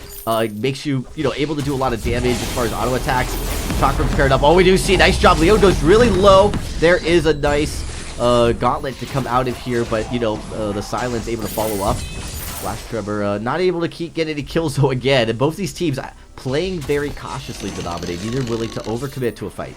makes you, able to do a lot of damage as far as auto attacks. Chakram's paired up. Oh, we do see, nice job. Leo goes really low. There is a nice gauntlet to come out of here, but, the Silence able to follow up. Flash Trevor not able to get any kills, though, again. And both these teams playing very cautiously to dominate, neither willing to overcommit to a fight.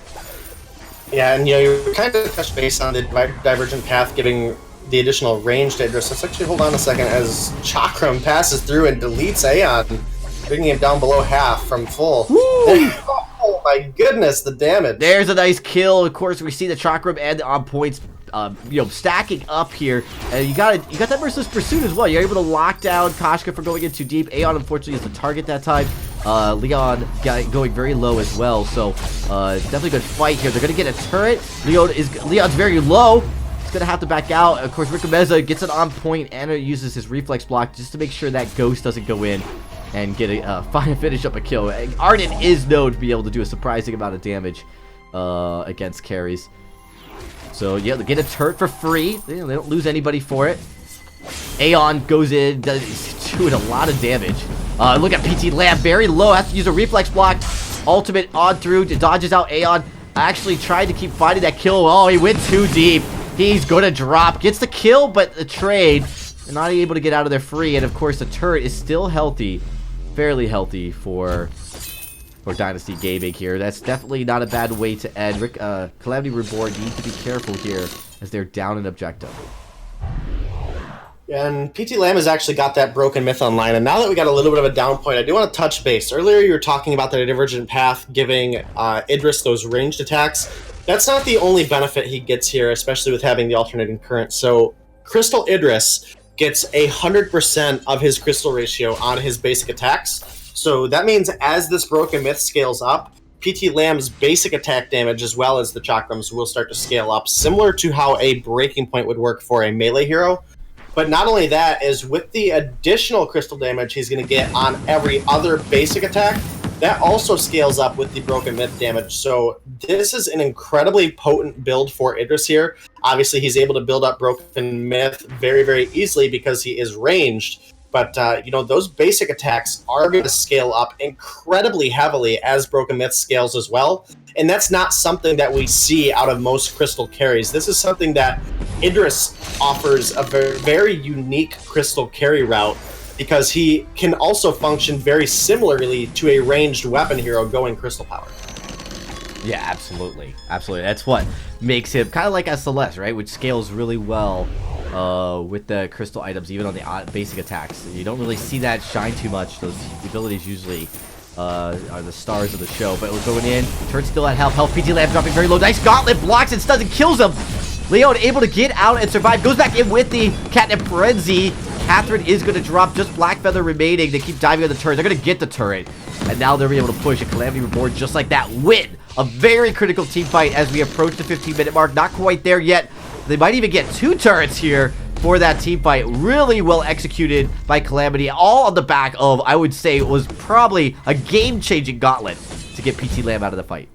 Yeah, and you kind of touched base on the Divergent Path giving the additional range to Idris. Let's actually hold on a second as Chakram passes through and deletes Aeon, bringing him down below half from full. Oh my goodness, the damage. There's a nice kill. Of course, we see the Chakram and the on points stacking up here, and you got that Merciless Pursuit as well. You're able to lock down Koshka for going in too deep. Aeon, unfortunately, is the target that time. Leon going very low as well, so definitely a good fight here. They're going to get a turret. Leon's very low. He's going to have to back out. Of course, Rikumeza gets it on point and uses his reflex block just to make sure that Ghost doesn't go in and get finish up a kill. Arden is known to be able to do a surprising amount of damage against carries. So, yeah, they get a turret for free. They don't lose anybody for it. Aeon goes in, doing a lot of damage. Look at PT Lamb, very low, has to use a reflex block. ultimate on through, dodges out Aeon. Actually tried to keep fighting that kill. Oh, he went too deep. He's gonna drop. Gets the kill, but the trade. They're not able to get out of there free. And of course, the turret is still healthy. Fairly healthy for Dynasty Gaming here. That's definitely not a bad way to end. Calamity Reborn needs to be careful here as they're down an objective. And PT Lamb has actually got that broken myth online, and now that we got a little bit of a down point, I do want to touch base. Earlier you were talking about the divergent path giving Idris those ranged attacks. That's not the only benefit he gets here, especially with having the alternating current. So Crystal Idris gets 100% of his crystal ratio on his basic attacks. So that means as this broken myth scales up, PT Lamb's basic attack damage as well as the chakrams will start to scale up, similar to how a breaking point would work for a melee hero. But not only that, is with the additional crystal damage he's going to get on every other basic attack, that also scales up with the broken myth damage. So this is an incredibly potent build for Idris here. Obviously, he's able to build up broken myth very, very easily because he is ranged. But, you know, those basic attacks are going to scale up incredibly heavily as broken myth scales as well. And that's not something that we see out of most crystal carries. This is something that Idris offers a very, very unique crystal carry route because he can also function very similarly to a ranged weapon hero going crystal power. Yeah, absolutely. Absolutely. That's what makes him kind of like a Celeste, right? Which scales really well with the crystal items, even on the basic attacks. You don't really see that shine too much. Those abilities usually are the stars of the show. But we're going in. Turret's still at health. PT Lamb dropping very low. Nice gauntlet, blocks and stuns and kills him. Leon able to get out and survive. Goes back in with the catnip frenzy. Catherine is going to drop just Black Feather remaining. They keep diving on the turret. They're going to get the turret. And now they're able to push a Calamity Reborn just like that. Win a very critical team fight as we approach the 15-minute mark. Not quite there yet. They might even get 2 turrets here for that team fight. Really well executed by Calamity. All on the back of, I would say, it was probably a game-changing gauntlet to get PT Lamb out of the fight.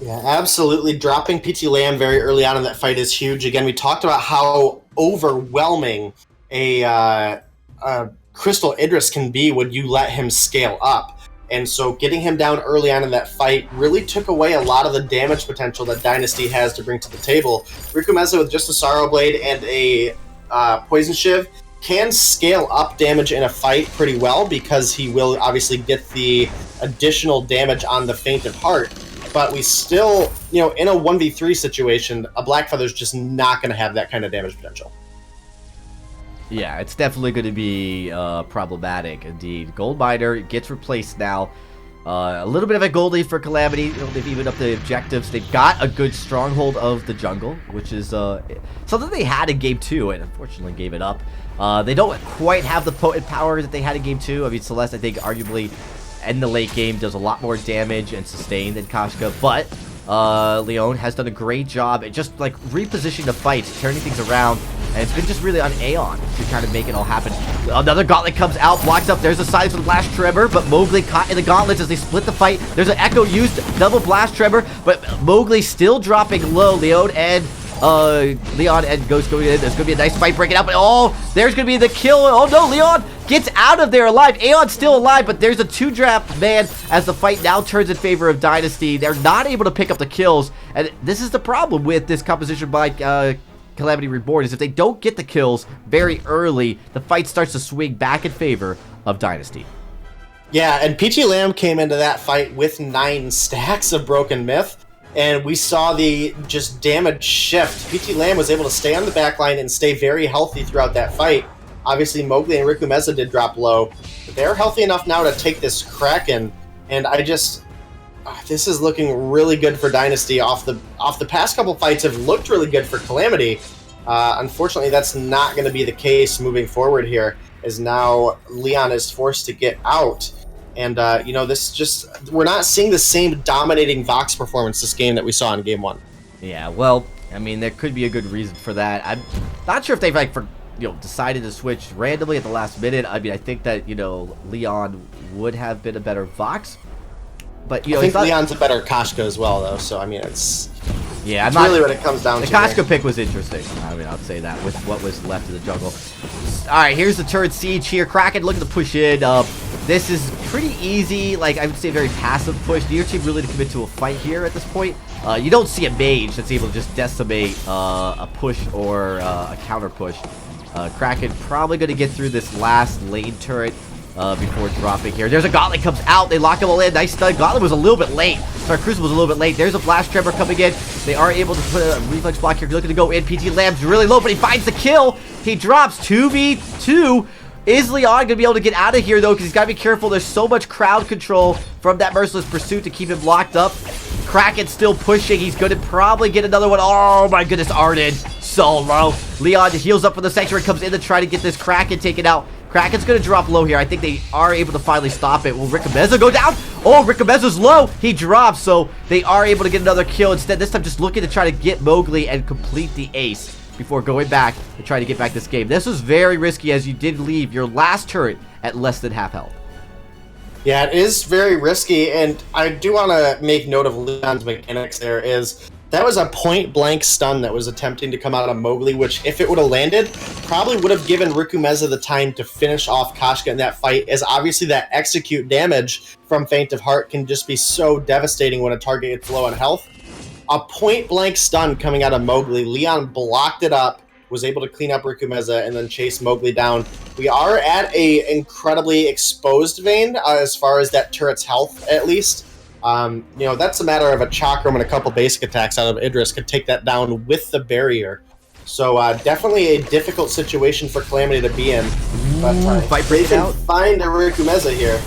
Yeah, absolutely. Dropping PT Lamb very early on in that fight is huge. Again, we talked about how overwhelming a Crystal Idris can be when you let him scale up. And so getting him down early on in that fight really took away a lot of the damage potential that Dynasty has to bring to the table. Rikumeza with just a Sorrow Blade and a Poison Shiv can scale up damage in a fight pretty well because he will obviously get the additional damage on the Fainted Heart. But we still, you know, in a 1v3 situation, a Black Feather's just not going to have that kind of damage potential. Yeah, it's definitely going to be problematic indeed. Gold Miner gets replaced now. A little bit of a gold lead for Calamity. You know, they've evened up the objectives. They've got a good stronghold of the jungle, which is something they had in Game 2 and unfortunately gave it up. They don't quite have the potent power that they had in Game 2. I mean, Celeste, I think, arguably in the late game does a lot more damage and sustain than Kashka, but Leon has done a great job at just like repositioning the fights, turning things around, and it's been just really on Aeon to kind of make it all happen. Another gauntlet comes out, blocks up. There's a silence with Blast Tremor, but Mowgli caught in the gauntlets as they split the fight. There's an Echo used, double Blast Tremor, but Mowgli still dropping low. Leon and Ghost going in. There's going to be a nice fight breaking out, but oh, there's going to be the kill. Oh no, Leon gets out of there alive. Aeon's still alive, but there's a 2-drop man as the fight now turns in favor of Dynasty. They're not able to pick up the kills, and this is the problem with this composition by Calamity Reborn, is if they don't get the kills very early, the fight starts to swing back in favor of Dynasty. Yeah, and PT Lamb came into that fight with 9 stacks of Broken Myth, and we saw the just damage shift. PT Lamb was able to stay on the backline and stay very healthy throughout that fight. Obviously, Mowgli and Rikumeza did drop low, but they're healthy enough now to take this Kraken, and this is looking really good for Dynasty. Off the past couple fights have looked really good for Calamity. Unfortunately, that's not going to be the case moving forward here, as now Leon is forced to get out. And, you know, we're not seeing the same dominating Vox performance this game that we saw in Game 1. Yeah, well, I mean, there could be a good reason for that. I'm not sure if they've, like, decided to switch randomly at the last minute. I mean, I think that, you know, Leon would have been a better Vox. But, you know, I think Leon's a better Kashka as well, though, so, I mean, it's really what it comes down to. The Kashka pick was interesting. I mean, I'll say that with what was left of the jungle. All right, here's the turret siege here. Kraken looking to push in. This is pretty easy, like I would say very passive push. Neither team really to commit to a fight here at this point. You don't see a mage that's able to just decimate a push or a counter push. Kraken probably going to get through this last lane turret before dropping here. There's a Gauntlet comes out. They lock him all in. Nice stun. Gauntlet was a little bit late. Sorry, Crucible was a little bit late. There's a Blast Tremor coming in. They are able to put a reflex block here. Looking to go in. PT Lamb's really low, but he finds the kill. He drops 2v2. Is Leon going to be able to get out of here, though? Because he's got to be careful. There's so much crowd control from that Merciless Pursuit to keep him locked up. Kraken's still pushing. He's going to probably get another one. Oh, my goodness. Arden. So low. Leon heals up for the Sanctuary. Comes in to try to get this Kraken taken out. Kraken's going to drop low here. I think they are able to finally stop it. Will Rickameza go down? Oh, Rickameza's low. He drops, so they are able to get another kill. Instead, this time just looking to try to get Mowgli and complete the ace before going back to try to get back this game. This was very risky as you did leave your last turret at less than half health. Yeah, it is very risky, and I do want to make note of Leon's mechanics there is that was a point-blank stun that was attempting to come out of Mowgli, which, if it would have landed, probably would have given Rickameza the time to finish off Kashka in that fight, as obviously that execute damage from Faint of Heart can just be so devastating when a target gets low on health. A point-blank stun coming out of Mowgli. Leon blocked it up, was able to clean up Rickameza, and then chase Mowgli down. We are at a incredibly exposed Vayne, as far as that turret's health, at least. You know, that's a matter of a chakram and a couple basic attacks out of Idris could take that down with the barrier. So definitely a difficult situation for Calamity to be in. But Fight they breaks can out. find a Rickameza here.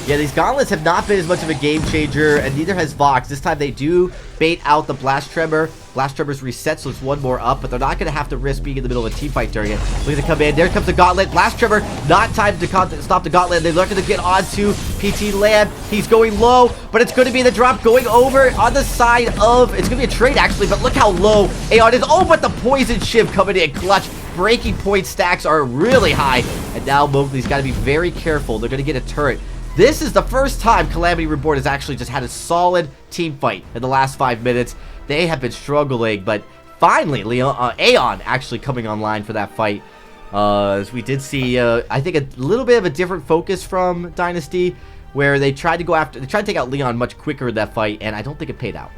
Yeah, these gauntlets have not been as much of a game changer, and neither has Vox. This time they do bait out the Blast Tremor. Blast Tremor's reset, so it's one more up, but they're not going to have to risk being in the middle of a team fight during it. Look at come in. There comes the Gauntlet. Blast Tremor, not time to stop the Gauntlet. They're looking to get onto PT Lamb. He's going low, but it's going to be the drop going over on the side of... It's going to be a trade, actually, but look how low Aeon is. Oh, but the Poison Shiv coming in clutch. Breaking point stacks are really high, and now Mowgli's got to be very careful. They're going to get a turret. This is the first time Calamity Reborn has actually just had a solid team fight in the last 5 minutes. They have been struggling, but finally, Aeon actually coming online for that fight. As we did see, I think a little bit of a different focus from Dynasty, where they tried to take out Leon much quicker in that fight, and I don't think it paid out.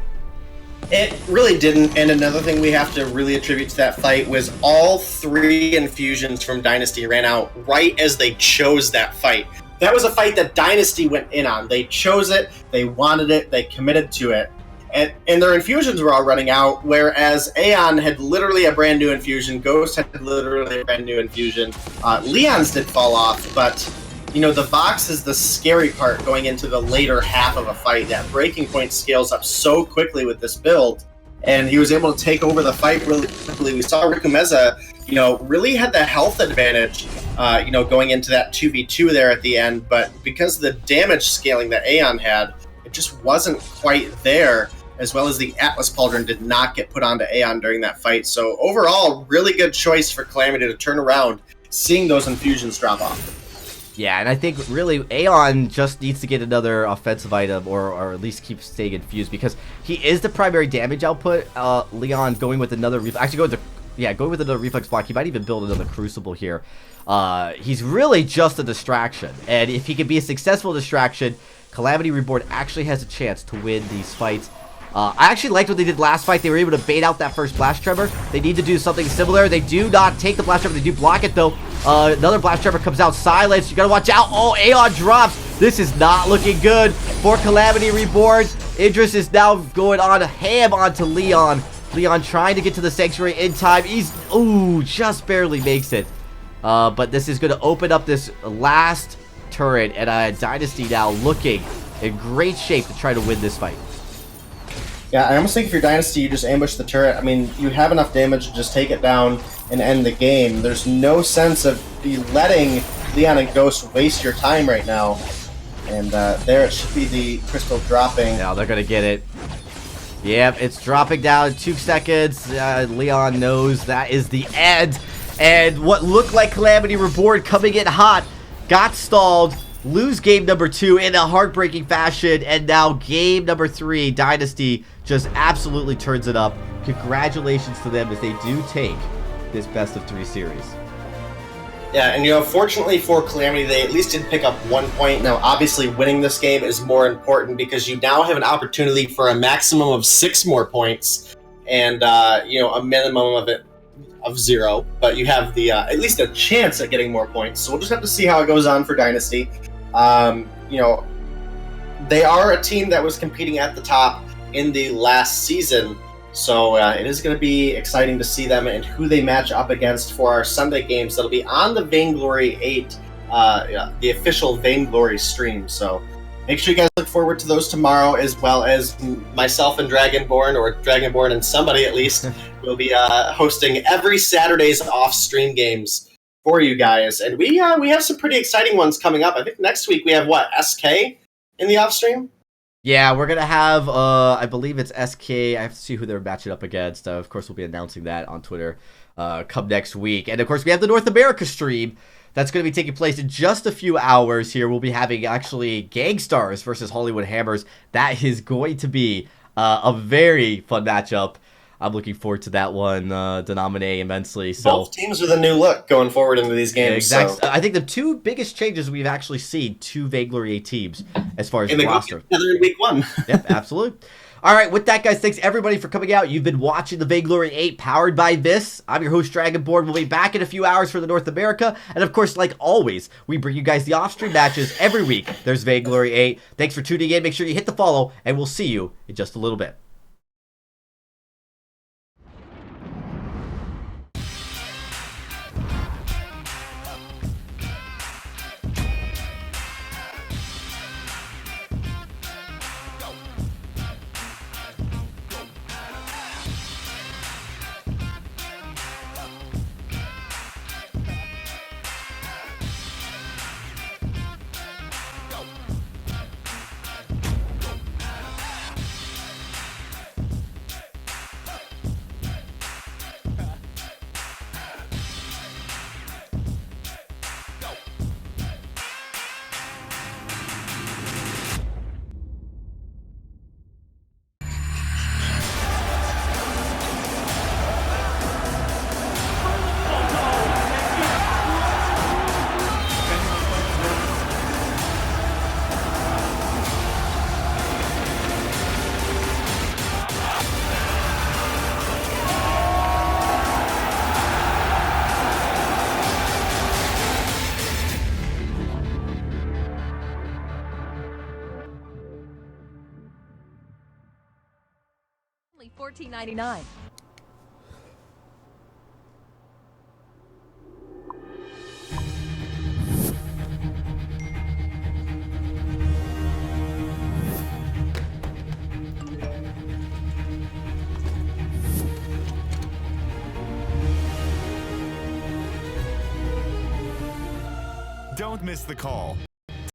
It really didn't, and another thing we have to really attribute to that fight was all 3 infusions from Dynasty ran out right as they chose that fight. That was a fight that Dynasty went in on. They chose it, they wanted it, they committed to it. And their infusions were all running out, whereas Aeon had literally a brand new infusion, Ghost had literally a brand new infusion. Leon's did fall off, but you know, the Vox is the scary part going into the later half of a fight. That breaking point scales up so quickly with this build, and he was able to take over the fight really quickly. We saw Rickameza, you know, really had the health advantage, you know, going into that 2v2 there at the end, but because of the damage scaling that Aeon had, it just wasn't quite there, as well as the Atlas Pauldron did not get put onto Aeon during that fight. So overall, really good choice for Calamity to turn around, seeing those infusions drop off. Yeah, and I think really Aeon just needs to get another offensive item or at least keep staying infused, because he is the primary damage output. Leon going with another going with another reflex block. He might even build another Crucible here. He's really just a distraction, and if he can be a successful distraction, Calamity Reborn actually has a chance to win these fights. I actually liked what they did last fight. They were able to bait out that first Blast Tremor. They need to do something similar. They do not take the Blast Tremor. They do block it, though. Another Blast Tremor comes out. Silence. You gotta watch out. Oh, Aeon drops. This is not looking good for Calamity Reborn. Idris is now going on ham onto Leon. Leon trying to get to the Sanctuary in time. He's, ooh, just barely makes it. But this is going to open up this last turret, and Dynasty now looking in great shape to try to win this fight. Yeah, I almost think if you're Dynasty, you just ambush the turret. I mean, you have enough damage to just take it down and end the game. There's no sense of letting Leon and Ghost waste your time right now. And there it should be the crystal dropping. Now they're going to get it. Yep, it's dropping down in 2 seconds. Leon knows that is the end. And what looked like Calamity Reborn coming in hot got stalled. Lose game number 2 in a heartbreaking fashion. And now game number 3, Dynasty just absolutely turns it up. Congratulations to them as they do take this best of 3 series. Yeah, and fortunately for Calamity, they at least did pick up 1 point. Now, obviously, winning this game is more important because you now have an opportunity for a maximum of 6 more points, and a minimum of 0. But you have the at least a chance at getting more points. So we'll just have to see how it goes on for Dynasty. They are a team that was competing at the top in the last season. So it is going to be exciting to see them and who they match up against for our Sunday games. That'll be on the Vainglory8, the official Vainglory stream. So make sure you guys look forward to those tomorrow, as well as myself and Dragonborn, or Dragonborn and somebody at least, will be hosting every Saturday's off-stream games for you guys. And we have some pretty exciting ones coming up. I think next week we have, SK in the off-stream? Yeah, we're going to have, I believe it's SK. I have to see who they're matching up against. Of course, we'll be announcing that on Twitter come next week. And, of course, we have the North America stream. That's going to be taking place in just a few hours here. We'll be having, actually, Gangstars versus Hollywood Hammers. That is going to be a very fun matchup. I'm looking forward to that one, Denominate immensely. So both teams with a new look going forward into these games. Exactly. So. I think the two biggest changes we've actually seen to Vainglory8 teams as far as and roster. Together in week 1. Yep, absolutely. All right, with that, guys, thanks everybody for coming out. You've been watching the Vainglory8 powered by this. I'm your host, Dragonborn. We'll be back in a few hours for the North America. And, of course, like always, we bring you guys the off-stream matches every week. There's Vainglory8. Thanks for tuning in. Make sure you hit the follow, and we'll see you in just a little bit. Only $14.99. Don't miss the call.